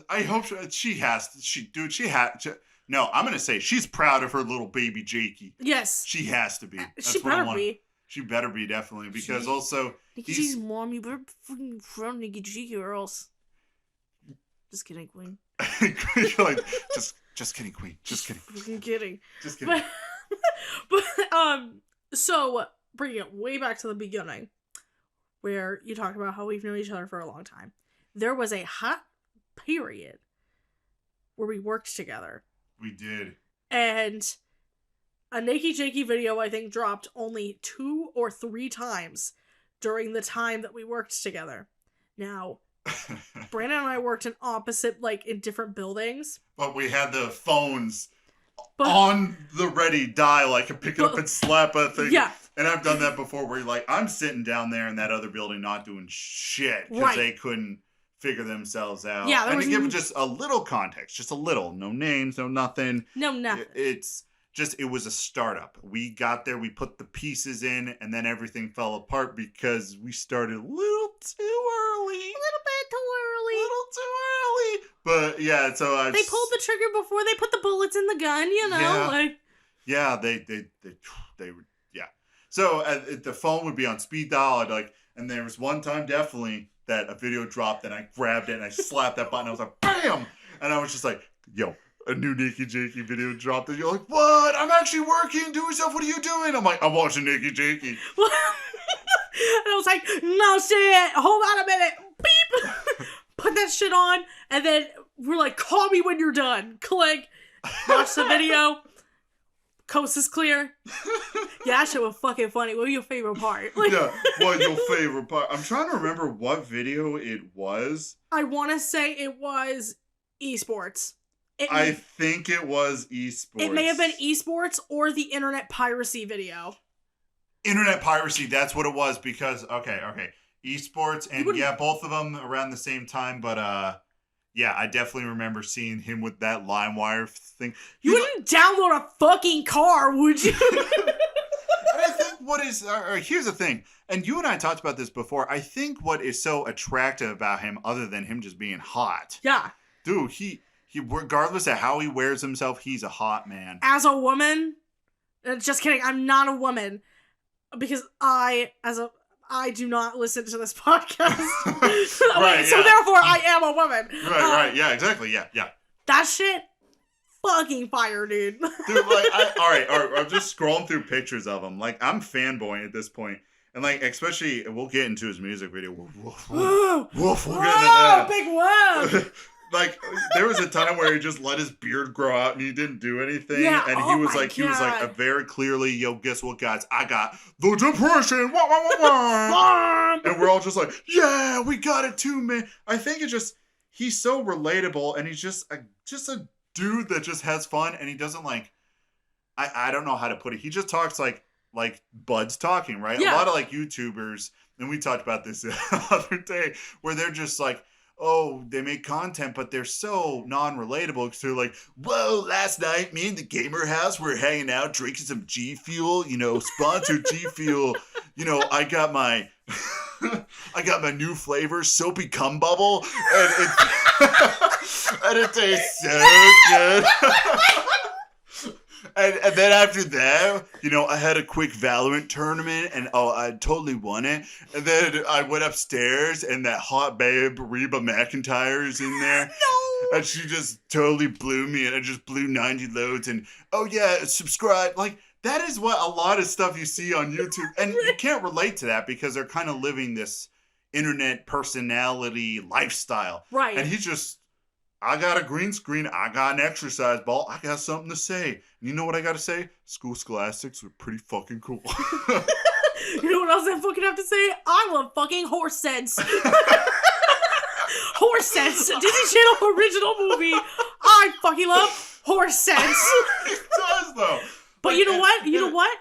I hope she has to. No, I'm going to say she's proud of her little baby Jakey. Yes. She has to be. She better be. She better be, definitely. Because also... NakeyJakey's mom, you better fucking be proud of NakeyJakey or else... Just kidding, Queen. You're like, just kidding, Queen. Just kidding. Fucking kidding. Just kidding. So, bringing it way back to the beginning, where you talked about how we've known each other for a long time. There was a hot period where we worked together. We did. And a NakeyJakey video, I think, dropped only 2 or 3 times during the time that we worked together. Now, Brandon and I worked in opposite, like, in different buildings. But we had the phones on the ready dial. I could pick it up and slap a thing. Yeah. And I've done that before where you're like, I'm sitting down there in that other building not doing shit because they couldn't figure themselves out. Yeah. And to give just a little context, just a little, no names, no nothing. No, nothing. It's just, it was a startup. We got there, we put the pieces in, and then everything fell apart because we started a little too early. A little bit too early. A little too early. But yeah, so they pulled the trigger before they put the bullets in the gun, you know? Yeah. Like, yeah, they were, yeah. So the phone would be on speed dial. And there was one time definitely that a video dropped and I grabbed it and I slapped that button. I was like, bam! And I was just like, yo, a new NakeyJakey video dropped. And you're like, what? I'm actually working. Do yourself. What are you doing? I'm like, I'm watching NakeyJakey. And I was like, no shit. Hold on a minute. Beep. Put that shit on. And then we're like, call me when you're done. Click. Watch the video. Coast is clear. Yeah, that shit was fucking funny. What was your favorite part? Like, yeah, what your favorite part? I'm trying to remember what video it was. I want to say it was esports. I think it was esports. It may have been esports or the internet piracy video. Internet piracy, that's what it was, because, okay. Esports, and yeah, both of them around the same time, but, yeah, I definitely remember seeing him with that LimeWire thing. You wouldn't download a fucking car, would you? And I think what is, here's the thing, and you and I talked about this before, I think what is so attractive about him, other than him just being hot. Yeah. Dude, he regardless of how he wears himself, he's a hot man. As a woman, just kidding, I'm not a woman, because I do not listen to this podcast. Right, so therefore I am a woman. Right, yeah, exactly, yeah. That shit, fucking fire, dude. Dude, like, all right, I'm just scrolling through pictures of him. Like, I'm fanboying at this point. And, like, especially, we'll get into his music video. Woof, we'll get into that. Big woof. Like, there was a time where he just let his beard grow out and he didn't do anything. Yeah, and he was like, a very clearly, yo, guess what, guys? I got the depression. Wah, wah, wah, wah. And we're all just like, yeah, we got it too, man. I think it's just, he's so relatable, and he's just a dude that just has fun, and he doesn't, like, I don't know how to put it. He just talks like Bud's talking, right? Yeah. A lot of, like, YouTubers, and we talked about this the other day, where they're just like, oh, they make content, but they're so non-relatable, because they're like, whoa, last night, me and the Gamer House were hanging out, drinking some G Fuel, sponsored G Fuel. I got my new flavor, soapy cum bubble, and it tastes so good. And then after that, I had a quick Valorant tournament, and I totally won it. And then I went upstairs, and that hot babe, Reba McEntire, is in there. No! And she just totally blew me, and I just blew 90 loads, and, oh yeah, subscribe. Like, that is what a lot of stuff you see on YouTube. And you can't relate to that, because they're kind of living this internet personality lifestyle. Right. And he's just, I got a green screen. I got an exercise ball. I got something to say. And you know what I got to say? Scholastics were pretty fucking cool. You know what else I fucking have to say? I love fucking Horse Sense. Horse Sense. Disney Channel original movie. I fucking love Horse Sense. It does, though. But you know what? You know what?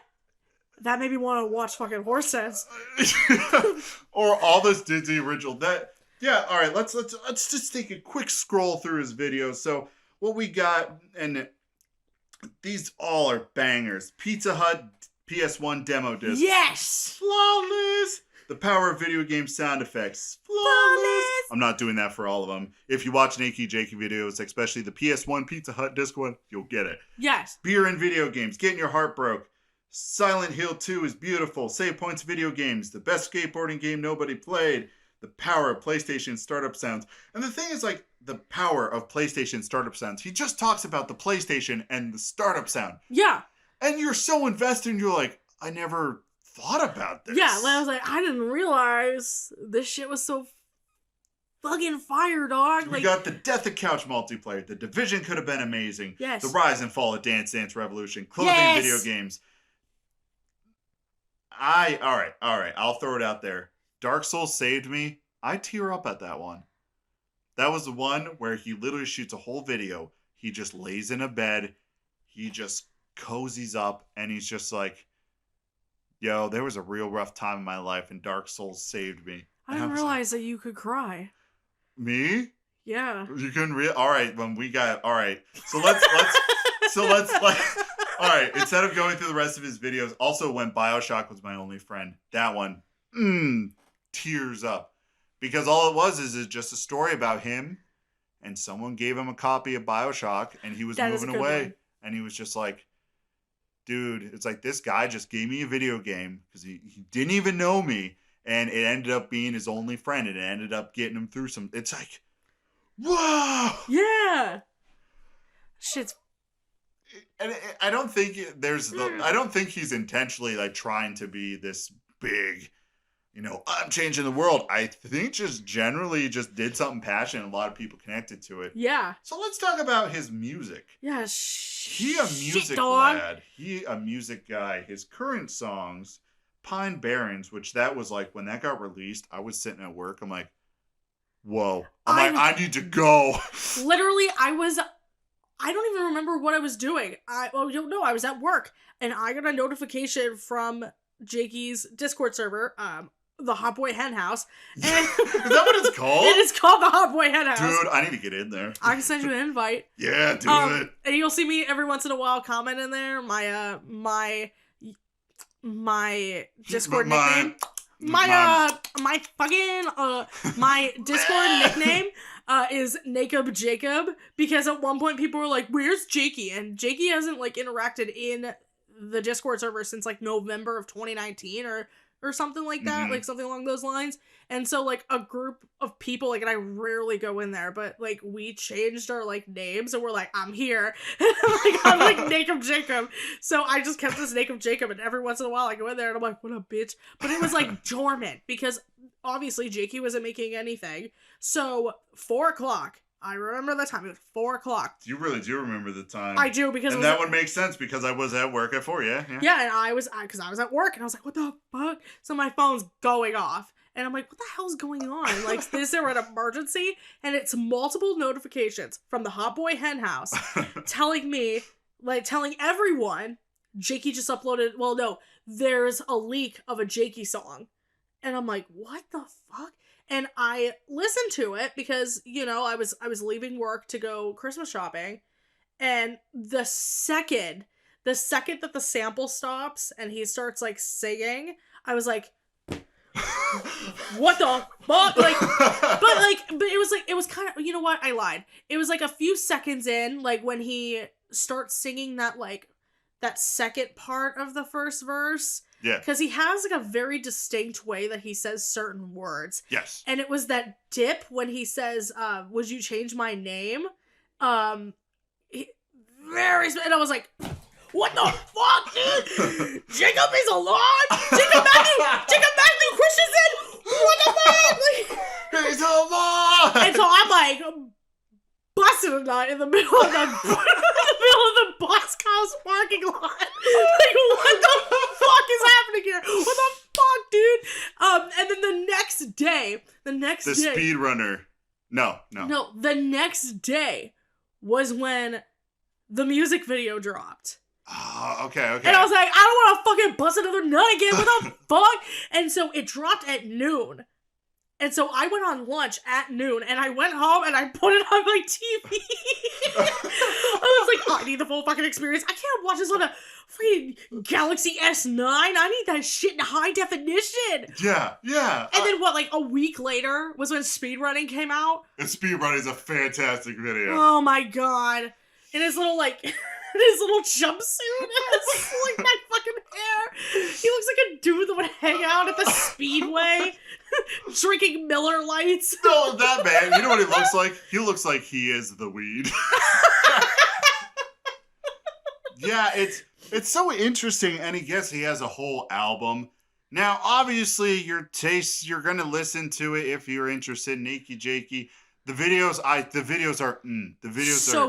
That made me want to watch fucking Horse Sense. Or all this Disney original. Yeah, all right, let's just take a quick scroll through his videos. So what we got, and these all are bangers. Pizza Hut PS1 demo disc. Yes! Flawless! The power of video game sound effects. Flawless! I'm not doing that for all of them. If you watch NakeyJakey videos, especially the PS1 Pizza Hut disc one, you'll get it. Yes. Beer and video games. Getting your heart broke. Silent Hill 2 is beautiful. Save points video games. The best skateboarding game nobody played. The power of PlayStation startup sounds. And the thing is, like, the power of PlayStation startup sounds. He just talks about the PlayStation and the startup sound. Yeah. And you're so invested, and you're like, I never thought about this. Yeah, I was like, I didn't realize this shit was so fucking fire, dog. We got the Death of Couch multiplayer. The Division could have been amazing. Yes. The rise and fall of Dance Dance Revolution. Clothing video games. All right. I'll throw it out there. Dark Souls saved me. I tear up at that one. That was the one where he literally shoots a whole video. He just lays in a bed. He just cozies up, and he's just like, yo, there was a real rough time in my life, and Dark Souls saved me. I didn't realize that you could cry. Me? Yeah. You couldn't all right, when we got, all right. So let's all right, instead of going through the rest of his videos, also when BioShock was my only friend, that one, tears up. Because all it was is just a story about him, and someone gave him a copy of BioShock, and he was moving away. One. And he was just like, dude, it's like, this guy just gave me a video game because he didn't even know me, and it ended up being his only friend, and it ended up getting him through some, it's like, whoa! Yeah! Shit's... And I don't think I don't think he's intentionally, like, trying to be this big, I'm changing the world. I think just generally just did something passionate, and a lot of people connected to it. Yeah. So let's talk about his music. Yeah, He a music lad. He a music guy. His current songs, Pine Barrens, which that was like, when that got released, I was sitting at work. I'm like, whoa. I need to go. Literally, I don't even remember what I was doing. I was at work, and I got a notification from Jakey's Discord server, the Hot Boy Hen House. And Is that what it's called? It is called the Hot Boy Hen House. Dude, I need to get in there. I can send you an invite. Yeah, do it. And you'll see me every once in a while comment in there. My Discord nickname. My Discord nickname is NakeyJakey, because at one point people were like, "Where's Jakey?" And Jakey hasn't like interacted in the Discord server since like November of 2019 or something like that, like something along those lines. And so like a group of people, like, and I rarely go in there, but like we changed our like names and we're like, "I'm here." I'm like NakeyJakey. So I just kept this NakeyJakey, and every once in a while I go in there and I'm like, "What up, bitch?" But it was like dormant because obviously Jakey wasn't making anything. So 4:00. I remember the time. It was 4:00. You really do remember the time. I do, because and that would make sense because I was at work at 4. Yeah. Yeah, and because I was at work and I was like, "What the fuck?" So my phone's going off, and I'm like, "What the hell's going on?" Like, is there an emergency? And it's multiple notifications from the Hot Boy Hen House telling everyone, Jakey just uploaded. Well, no, there's a leak of a Jakey song, and I'm like, "What the fuck?" And I listened to it because, I was leaving work to go Christmas shopping, and the second that the sample stops and he starts like singing, I was like, "What the fuck?" But it was kind of, you know what? I lied. It was like a few seconds in, like when he starts singing that second part of the first verse. Yeah. Because he has like a very distinct way that he says certain words. Yes. And it was that dip when he says, "Would you change my name?" And I was like, "What the fuck, dude? Jacob is alive? Jacob Matthew Christensen? What the fuck?" He's alive! And so I'm like, busting a nut in the middle of the Bosk House parking lot. Like, what the fuck is happening here? What the fuck, dude? And then the next day, the speedrunner. No. The next day was when the music video dropped. Oh, okay. And I was like, "I don't want to fucking bust another nut again. What the fuck?" And so it dropped at noon. And so I went on lunch at noon, and I went home, and I put it on my TV. I was like, "I need the full fucking experience. I can't watch this on a freaking Galaxy S9. I need that shit in high definition." Yeah. And then like a week later was when speedrunning came out. And speedrunning is a fantastic video. Oh my god. And his little his little jumpsuit has like my fucking hair. He looks like a dude that would hang out at the Speedway drinking Miller Lights. No, that man. You know what he looks like? He looks like he is the weed. Yeah, it's so interesting, and he has a whole album. Now, obviously, your tastes, you're gonna listen to it if you're interested in NakeyJakey. The videos so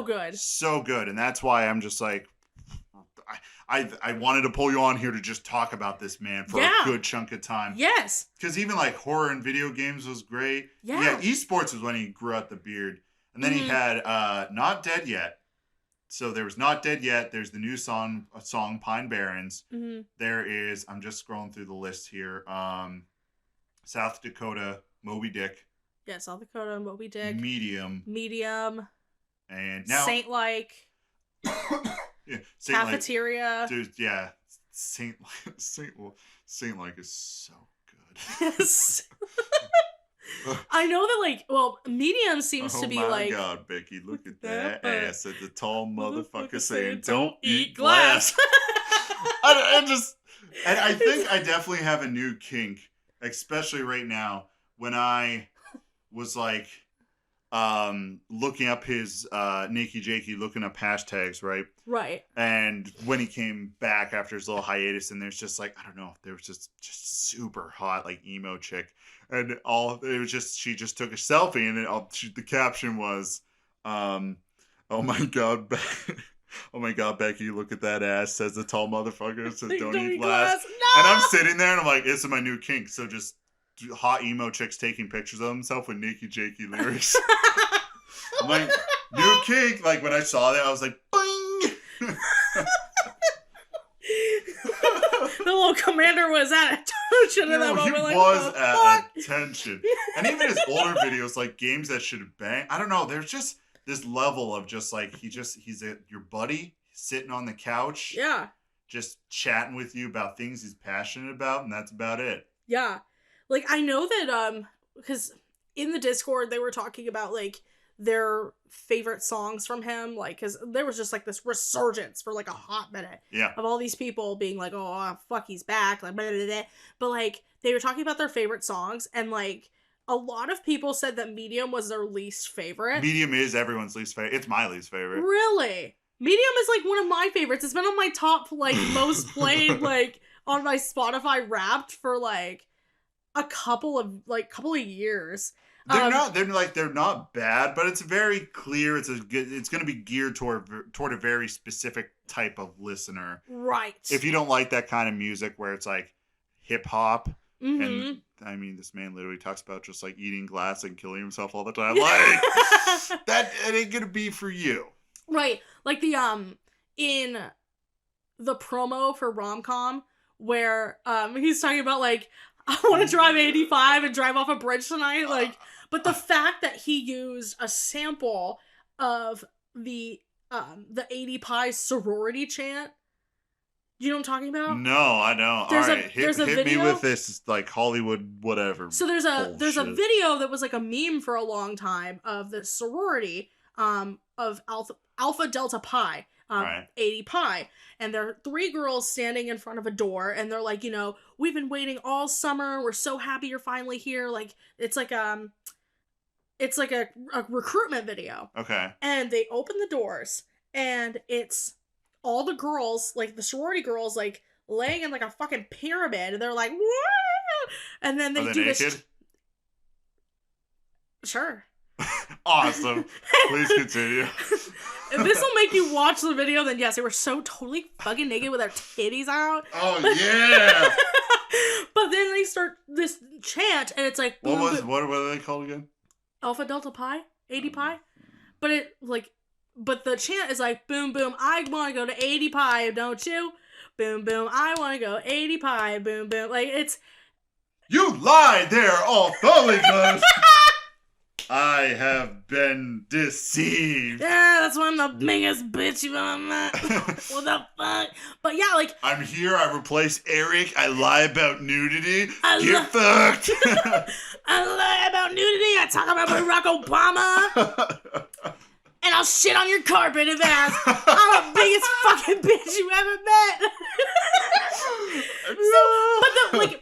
are good. So good. And that's why I'm just like, I wanted to pull you on here to just talk about this man for a good chunk of time. Yes. Because even like horror and video games was great. Yeah. Esports was when he grew out the beard. And then he had Not Dead Yet. So there was Not Dead Yet. There's the new song Pine Barrens. Mm-hmm. There is, I'm just scrolling through the list here. South Dakota, Moby Dick. Yeah, South Dakota, Moby Dick. Medium. And now Saint-like. Yeah, Cafeteria. Dude, yeah. Saint-like is so good. Yes. I know that, Medium seems to be like... Oh my God, Becky, look at that ass at the tall motherfucker saying, "Don't eat glass." I think I definitely have a new kink, especially right now, when I was like looking up his NakeyJakey, looking up hashtags, right? Right. And when he came back after his little hiatus, and there's just like, I don't know, there was just super hot like emo chick, and she just took a selfie, and the caption was, "Oh my God, oh my God, Becky, look at that ass," says the tall motherfucker, says, "Don't eat glass." No! And I'm sitting there and I'm like, this is my new kink, so just hot emo chicks taking pictures of themselves with NakeyJakey lyrics. I'm like, new kink. Like, when I saw that, I was like, boing! The little commander was at attention in that moment. He like, was at fuck? attention. And even his older videos, like games that should have banged. I don't know. There's just this level of just like, he's your buddy sitting on the couch. Yeah. Just chatting with you about things he's passionate about, and that's about it. Yeah. Like, I know that, because in the Discord, they were talking about, like, their favorite songs from him, like, because there was just, like, this resurgence for, like, a hot minute. Yeah. Of all these people being like, oh, fuck, he's back, like, blah, blah, blah. But, like, they were talking about their favorite songs, and, like, a lot of people said that Medium was their least favorite. Medium is everyone's least favorite. It's my least favorite. Really? Medium is, like, one of my favorites. It's been on my top, like, most played, like, on my Spotify Wrapped for, like, a couple of years. They're not bad, but it's very clear. It's going to be geared toward a very specific type of listener. Right. If you don't like that kind of music where it's like hip hop, mm-hmm. and I mean, this man literally talks about just like eating glass and killing himself all the time. Like, that it ain't going to be for you. Right. Like the in the promo for Romcom where he's talking about like, I want to drive 85 and drive off a bridge tonight, like, but the fact that he used a sample of the 80 Pie sorority chant, you know what I'm talking about? No, I don't. There's all right, hit me video with this like Hollywood whatever. So there's a bullshit. video that was like a meme for a long time of the sorority of Alpha Delta Pi. Right. 80 Pi, and there are 3 girls standing in front of a door, and they're like, you know, we've been waiting all summer, we're so happy you're finally here. Like, it's like a recruitment video. Okay. And they open the doors, and it's all the girls, like the sorority girls, like laying in like a fucking pyramid, and they're like, whoa! And then they do naked? this. Sure. Awesome. Please continue. If this will make you watch the video, then yes, they were so totally fucking naked with their titties out. Oh yeah. But then they start this chant, and it's like, what are they called again? Alpha Delta Pi, 80 Pi. But the chant is like, boom boom, I want to go to 80 Pi, don't you? Boom boom, I want to go 80 Pi, boom boom. Like, it's, you lied there, all Ghost. I have been deceived. Yeah, that's why I'm the biggest bitch you've ever met. What the fuck? But yeah, like, I'm here, I replace Eric, I lie about nudity. Get fucked. I lie about nudity, I talk about Barack Obama. And I'll shit on your carpet if asked. I'm the biggest fucking bitch you ever met.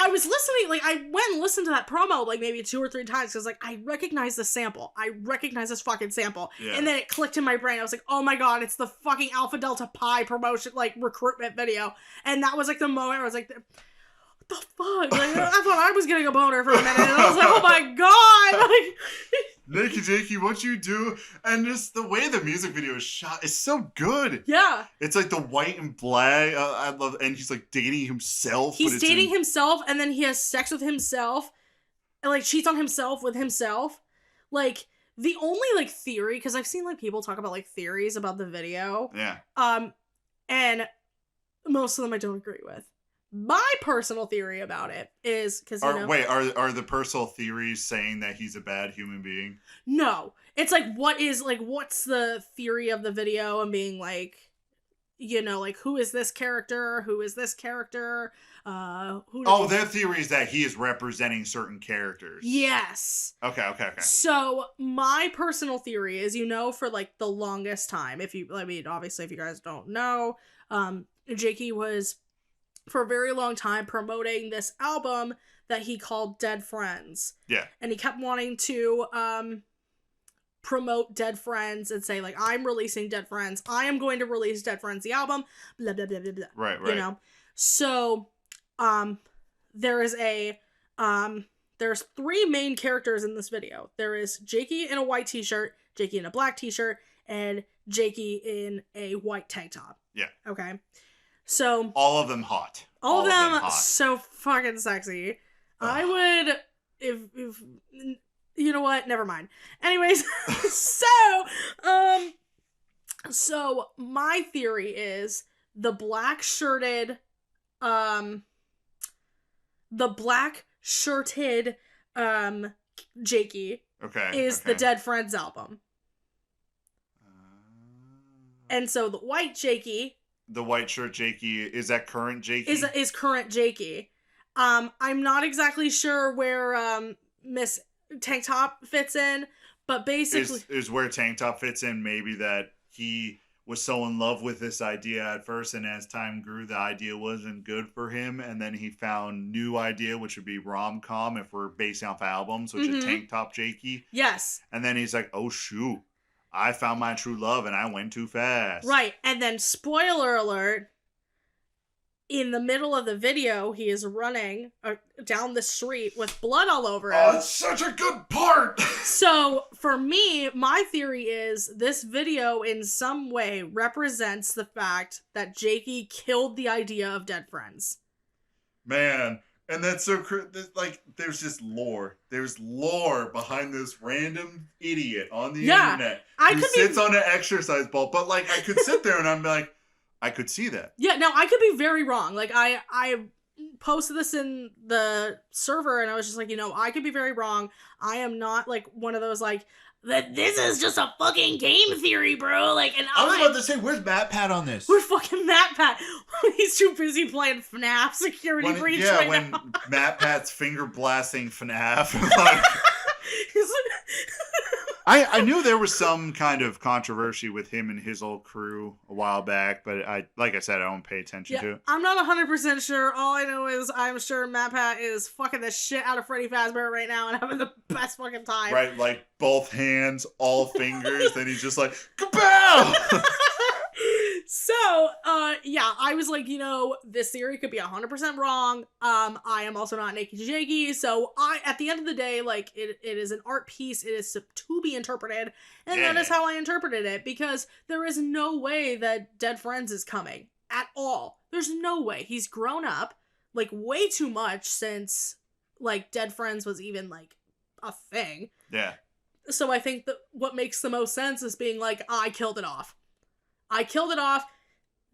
I was listening, like, I went and listened to that promo, like, maybe 2 or 3 times, because, like, I recognize the sample. I recognize this fucking sample. Yeah. And then it clicked in my brain. I was like, oh my god, it's the fucking Alpha Delta Pi promotion, like, recruitment video. And that was, like, the moment where I was like, what the fuck? Like, I thought I was getting a boner for a minute, and I was like, oh my god! Like, NakeyJakey, what you do, and just the way the music video is shot is so good. Yeah. It's like the white and black. I love, and he's like dating himself. He's dating himself, and then he has sex with himself, and like cheats on himself with himself. Like, the only like theory, because I've seen like people talk about like theories about the video. Yeah. And most of them I don't agree with. My personal theory about it is because are the personal theories saying that he's a bad human being? No, it's like what's the theory of the video and being like, you know, like who is this character? Who is this character? Their theory is that he is representing certain characters. Yes. Okay. So my personal theory is, you know, for like the longest time, obviously if you guys don't know, Jakey was for a very long time promoting this album that he called Dead Friends. Yeah. And he kept wanting to promote Dead Friends and say, like, I'm releasing Dead Friends. I am going to release Dead Friends, the album. Blah, blah, blah, blah, blah. Right. You know? So, there's 3 main characters in this video. There is Jakey in a white t-shirt, Jakey in a black t-shirt, and Jakey in a white tank top. Yeah. Okay. So all of them hot. All of them hot. So fucking sexy. I would, if you know what? Never mind. Anyways, so my theory is the black shirted Jakey is the Dead Friends album. And so the white Jakey, the white shirt Jakey, is that current Jakey? Is current Jakey. I'm not exactly sure where Miss Tank Top fits in, but basically is where Tank Top fits in. Maybe that he was so in love with this idea at first, and as time grew, the idea wasn't good for him, and then he found new idea, which would be rom-com if we're basing off albums, which is Tank Top Jakey. Yes. And then he's like, oh shoot, I found my true love and I went too fast. Right. And then, spoiler alert, in the middle of the video, he is running down the street with blood all over him. Oh, it's such a good part! So, for me, my theory is this video in some way represents the fact that Jakey killed the idea of Dead Friends. Man. And that's so like, there's just lore. There's lore behind this random idiot on the internet who sits on an exercise ball. But like, I could sit there and I'm like, I could see that. Yeah, no, I could be very wrong. Like, I posted this in the server and I was just like, I could be very wrong. I am not like one of those like, that this is just a fucking game theory, bro. Like, and I was about to say, where's Matt Pat on this? Where's fucking Matt Pat? He's too busy playing FNAF Security Breach right now. Yeah, when Matt Pat's finger blasting FNAF. I knew there was some kind of controversy with him and his old crew a while back, but like I said, I don't pay attention to it. I'm not 100% sure. All I know is I'm sure Matt Pat is fucking the shit out of Freddy Fazbear right now and having the best fucking time. Right, like both hands, all fingers, then he's just like, kapow! So, yeah, I was like, this theory could be 100% wrong. I am also not NakeyJakey, so at the end of the day, like, it is an art piece, it is to be interpreted, and that is how I interpreted it, because there is no way that Dead Friends is coming, at all. There's no way. He's grown up, like, way too much since, like, Dead Friends was even, like, a thing. Yeah. So I think that what makes the most sense is being like, I killed it off. I killed it off.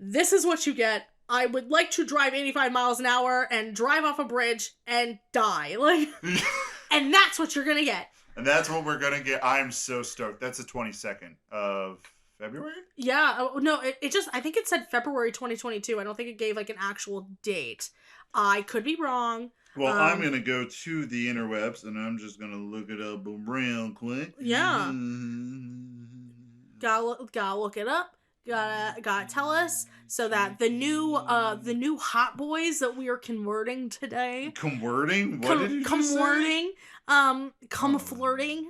This is what you get. I would like to drive 85 miles an hour and drive off a bridge and die. Like, and that's what you're going to get. And that's what we're going to get. I'm so stoked. That's the 22nd of February? Yeah. No, it just, I think it said February 2022. I don't think it gave like an actual date. I could be wrong. Well, I'm going to go to the interwebs and I'm just going to look it up real quick. Yeah. Gotta look it up. Gotta tell us so that the new hot boys that we are converting today. Converting? What did you just say? Converting.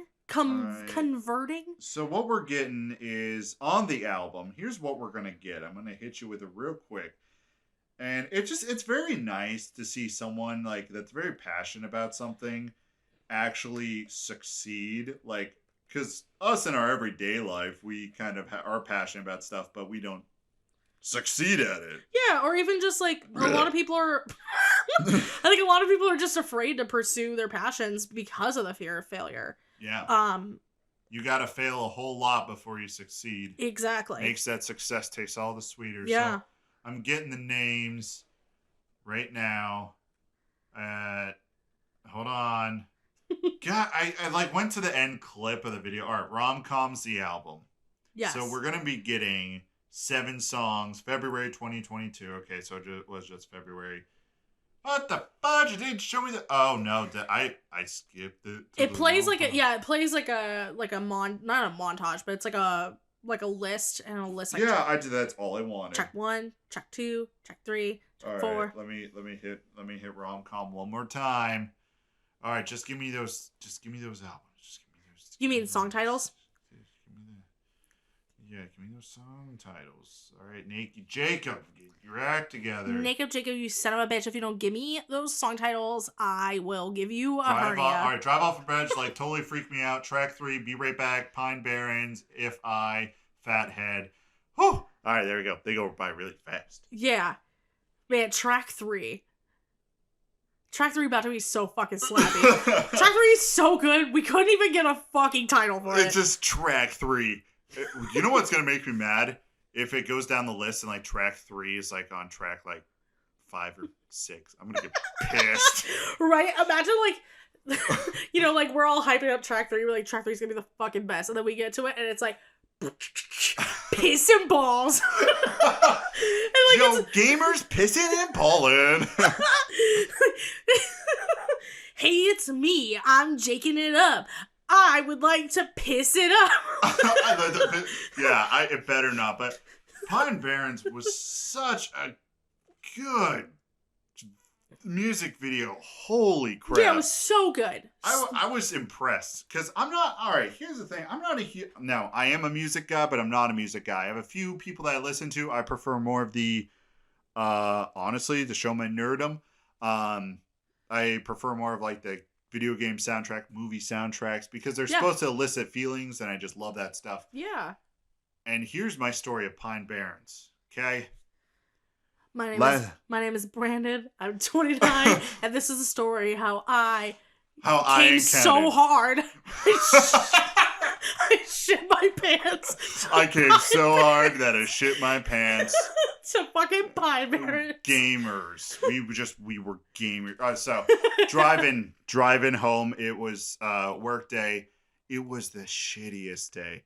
So what we're getting is on the album. Here's what we're gonna get. I'm gonna hit you with it real quick. And it's very nice to see someone like that's very passionate about something actually succeed. Like, because us in our everyday life, we kind of are passionate about stuff, but we don't succeed at it. Yeah, or even just like a lot of people are... I think a lot of people are just afraid to pursue their passions because of the fear of failure. Yeah. You gotta fail a whole lot before you succeed. Exactly. Makes that success taste all the sweeter. Yeah. So I'm getting the names right now. Hold on. God, I like went to the end clip of the video. All right, Rom-Com's the album. Yes. So we're going to be getting 7 songs, February 2022. Okay, so it was just February. What the fudge? It didn't show me the... Oh, no, I skipped it. It plays like a... Yeah, it plays like a not a montage, but it's like a list, and a list like... Yeah, that's all I wanted. Track 1, track 2, track 3, track 4. All right, let me hit Rom-Com one more time. All right, just give me those albums. Just give me those. You mean song titles? Give me those song titles. All right, NakeyJakey, get your act together. NakeyJakey, you son of a bitch! If you don't give me those song titles, I will give you a hernia. All right, drive off a bridge, like totally freak me out. Track 3, Be Right Back, Pine Barrens, If I, Fathead. Whew. All right, there we go. They go by really fast. Yeah, man. Track 3. Track 3 about to be so fucking slappy. Track 3 is so good. We couldn't even get a fucking title for it. It's just track 3. You know what's gonna make me mad? If it goes down the list and like track 3 is like on track like 5 or 6. I'm gonna get pissed. Right? Imagine like, you know, like we're all hyping up track 3. We're like, track 3 is gonna be the fucking best. And then we get to it and it's like, piss and balls. And Yo, gamers pissing and balling. Hey, it's me. I'm jaking it up. I would like to piss it up. It better not. But Pine Barrens was such a good music video. Holy crap. Yeah, it was so good. I was impressed because I'm not, all right, here's the thing. I'm not no, I am a music guy, but I'm not a music guy. I have a few people that I listen to. I prefer more of the, honestly, to show my nerdum. I prefer more of like the video game soundtrack, movie soundtracks, because they're supposed to elicit feelings, and I just love that stuff. Yeah. And here's my story of Pine Barrens, okay? My name is Brandon. I'm 29, and this is a story how I came so hard. I shit my pants. I came so hard that I shit my pants. To fucking Pine Barrens. Gamers. We were gamers. So driving home, it was work day. It was the shittiest day.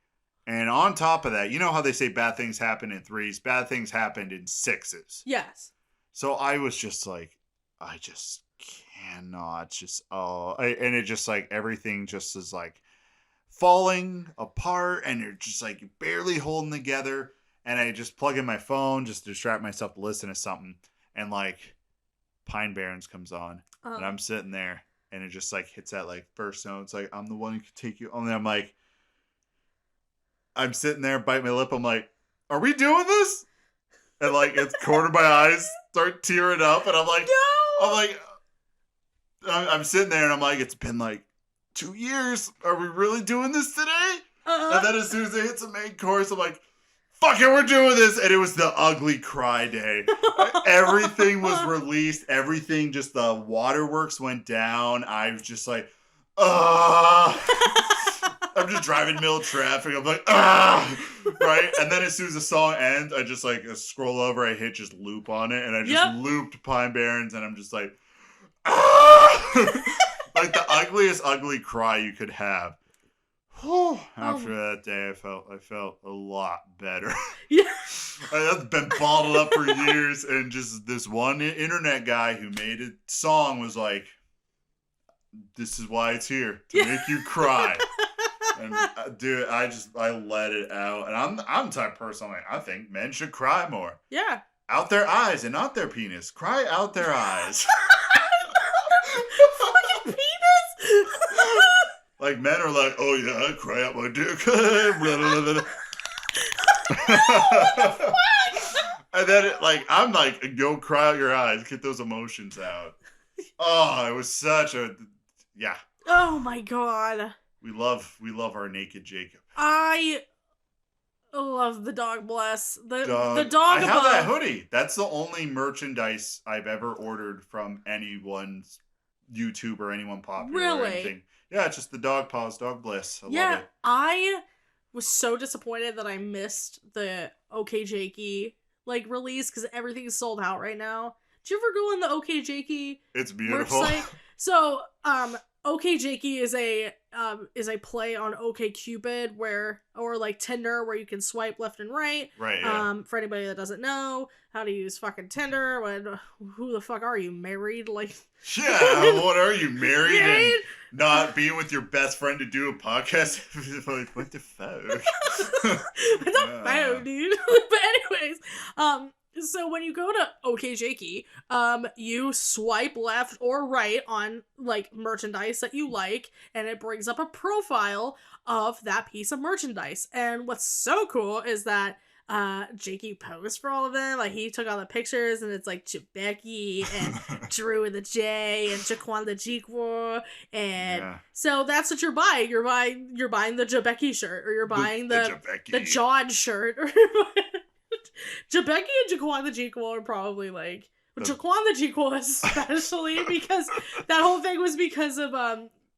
And on top of that, you know how they say bad things happen in 3s? Bad things happened in 6s. Yes. So I was just like, I just cannot and it just like, everything just is like falling apart and you're just like barely holding together. And I just plug in my phone just to distract myself to listen to something. And like Pine Barrens comes on and I'm sitting there and it just like hits that like first note. It's like, I'm the one who can take you. And I'm like, I'm sitting there, bite my lip. I'm like, are we doing this? And like, it's corner my eyes start tearing up. And I'm like, I'm sitting there and I'm like, it's been like 2 years. Are we really doing this today? And then as soon as it hits the main chorus, I'm like, fuck it, we're doing this. And it was the ugly cry day. Everything was released. Everything, just the waterworks went down. I was just like, I'm just driving middle traffic. I'm like, right? And then as soon as the song ends, I just like scroll over. I hit just loop on it. And I just looped Pine Barrens. And I'm just like, like the ugliest ugly cry you could have. After that day, I felt a lot better. Yeah. I've been bottled up for years, and just this one internet guy who made a song was like, "This is why it's here, to make you cry." And dude, I let it out, and I'm the type of person like, I think men should cry more. Yeah. Out their eyes and not their penis. Cry out their eyes. Fucking penis. Like, men are like, oh yeah, I cry out my dick. And then, I'm like, go cry out your eyes. Get those emotions out. Oh, it was such a, yeah. Oh my god. We love our NakeyJakey. I love the dog bless. The dog I have that hoodie. That's the only merchandise I've ever ordered from anyone's YouTube or anyone popular or anything. Yeah, it's just the dog paws, dog bliss. I love it. I was so disappointed that I missed the NakeyJakey release because everything's sold out right now. Did you ever go on the NakeyJakey? It's beautiful. Website? So, NakeyJakey is a play on OkCupid or Tinder where you can swipe left and right. Right. Yeah. For anybody that doesn't know how to use fucking Tinder, who the fuck are you, married? Yeah, what are you, married and not being with your best friend to do a podcast? What the fuck? What the fuck, dude? But anyways, so when you go to NakeyJakey, you swipe left or right on merchandise that you like, and it brings up a profile of that piece of merchandise. And what's so cool is that Jakey posed for all of them. He took all the pictures, and it's Jabeki and Drew with the J and Jaquan the Jeekwar, and so that's what you're buying. You're buying the Jabeki shirt, or you're buying the John shirt, or Jabeki and Jaquan the Jeekwar are probably Jaquan the Jequel especially, because that whole thing was because of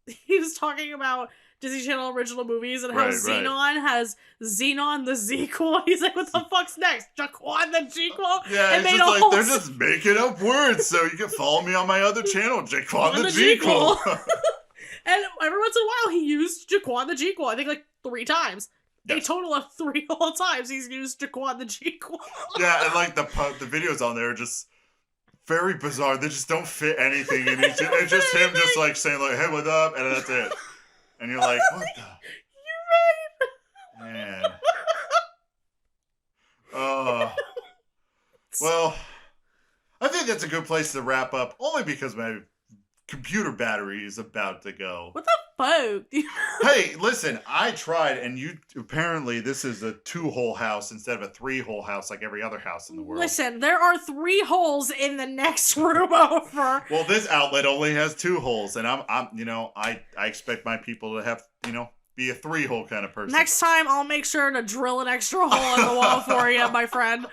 he was talking about Disney Channel original movies and how Xenon has Xenon the Zequel. He's like, what the fuck's next? Jaquan the Jequel? Yeah, it's just like, they're just making up words so you can follow me on my other channel, Jaquan the Jequel. And every once in a while he used Jaquan the Jequel. I think like 3 times. Yes. A total of 3 whole times he's used Jaquan the Jequel. Yeah, and like the videos on there are just very bizarre. They just don't fit anything. And it's just him just like saying like, hey, what up? And that's it. And you're like, what the? You're right. Man. Well, I think that's a good place to wrap up, only because my computer battery is about to go. What the fuck? Hey, listen, I tried, and apparently this is a 2-hole house instead of a 3-hole house like every other house in the world. Listen, there are 3 holes in the next room over. Well, this outlet only has 2 holes, and I expect my people to have, be a 3-hole kind of person. Next time, I'll make sure to drill an extra hole in the wall for you, my friend.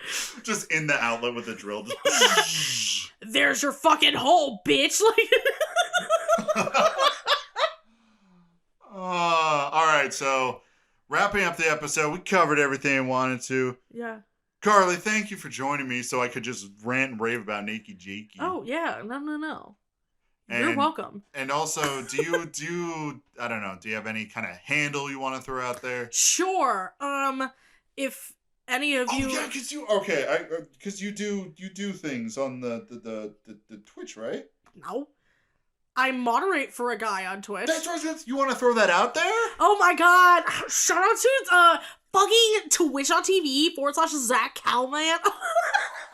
Just in the outlet with a drill. There's your fucking hole, bitch. All right, so wrapping up the episode, we covered everything I wanted to. Yeah. Carly, thank you for joining me so I could just rant and rave about NakeyJakey. Oh, yeah. No. You're welcome. And also, do you I don't know, do you have any kind of handle you want to throw out there? Sure. If any of you... Oh, yeah, because you do things on the Twitch, right? No. I moderate for a guy on Twitch. That's right. You want to throw that out there? Oh my god. Shout out to fucking twitch.tv/Zach Calman.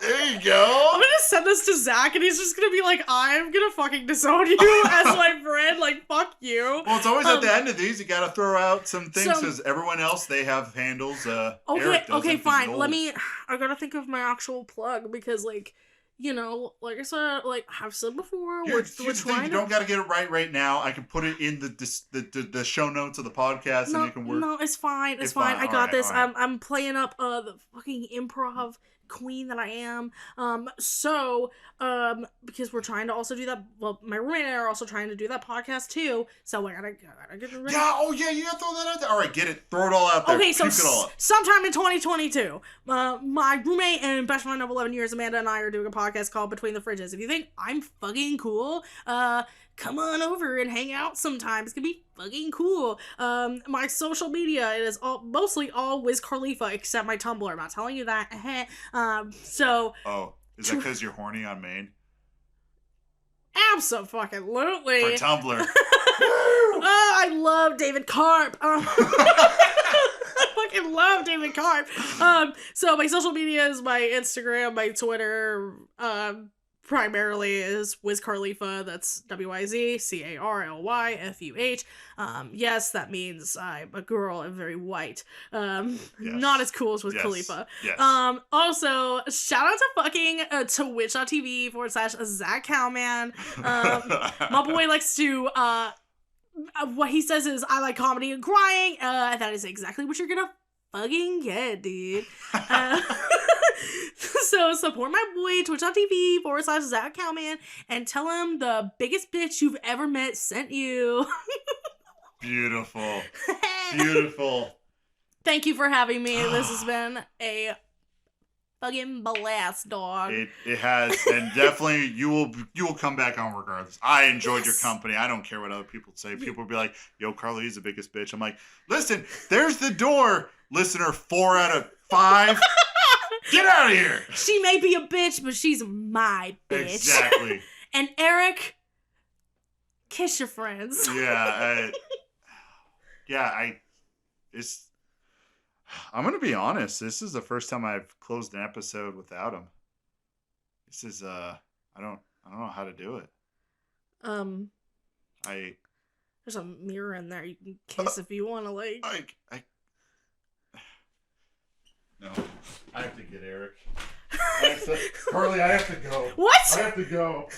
There you go. I'm gonna send this to Zach and he's just gonna be like, I'm gonna fucking disown you as my friend. Like, fuck you. Well, it's always at the end of these, you gotta throw out some things because everyone else, they have handles. Okay, fine. I gotta think of my actual plug because, like, like I said, like I've said before, we're trying you don't got to get it right now. I can put it in the show notes of the podcast, and you can work. No, it's fine. It's fine. I got this. Right. I'm playing up the fucking improv queen that I am. Because we're trying to also do that. Well, my roommate and I are also trying to do that podcast too. So I gotta get it ready. Yeah. Oh yeah. You gotta throw that out there. All right, get it. Throw it all out there. Okay. So sometime in 2022, my roommate and best friend of 11 years, Amanda, and I are doing a podcast called Between the Fridges. If you think I'm fucking cool, come on over and hang out sometime. It's gonna be fucking cool. My social media, it is mostly all Wiz Khalifa except my Tumblr. I'm not telling you that. Oh, is that because you're horny on Maine? Absolutely. For Tumblr. I love David Karp. I fucking love David Karp. So my social media is my Instagram, my Twitter, primarily is Wiz Khalifa. That's WIZCARLYFUH. Yes, that means I'm a girl and very white. Yes. Not as cool as Wiz Khalifa. Yes. Also, shout out to fucking twitch.tv/Zach Cowman. My boy likes to what he says is, I like comedy and crying. That is exactly what you're gonna fucking get, dude. So support my boy, twitch.tv/Zach Cowman, and tell him the biggest bitch you've ever met sent you. Beautiful. Beautiful. Thank you for having me. This has been a fucking blast, dog. It has, and definitely you will come back on regardless. I enjoyed your company. I don't care what other people say. People will be like, yo, Carly is the biggest bitch. I'm like, listen, there's the door, listener 4 out of 5. Get out of here. She may be a bitch, but she's my bitch. Exactly. And Eric, kiss your friends. Yeah. I'm going to be honest. This is the first time I've closed an episode without him. This is, I don't know how to do it. There's a mirror in there you can kiss if you want to, like. No, I have to get Eric. Carly, I have to go. What? I have to go.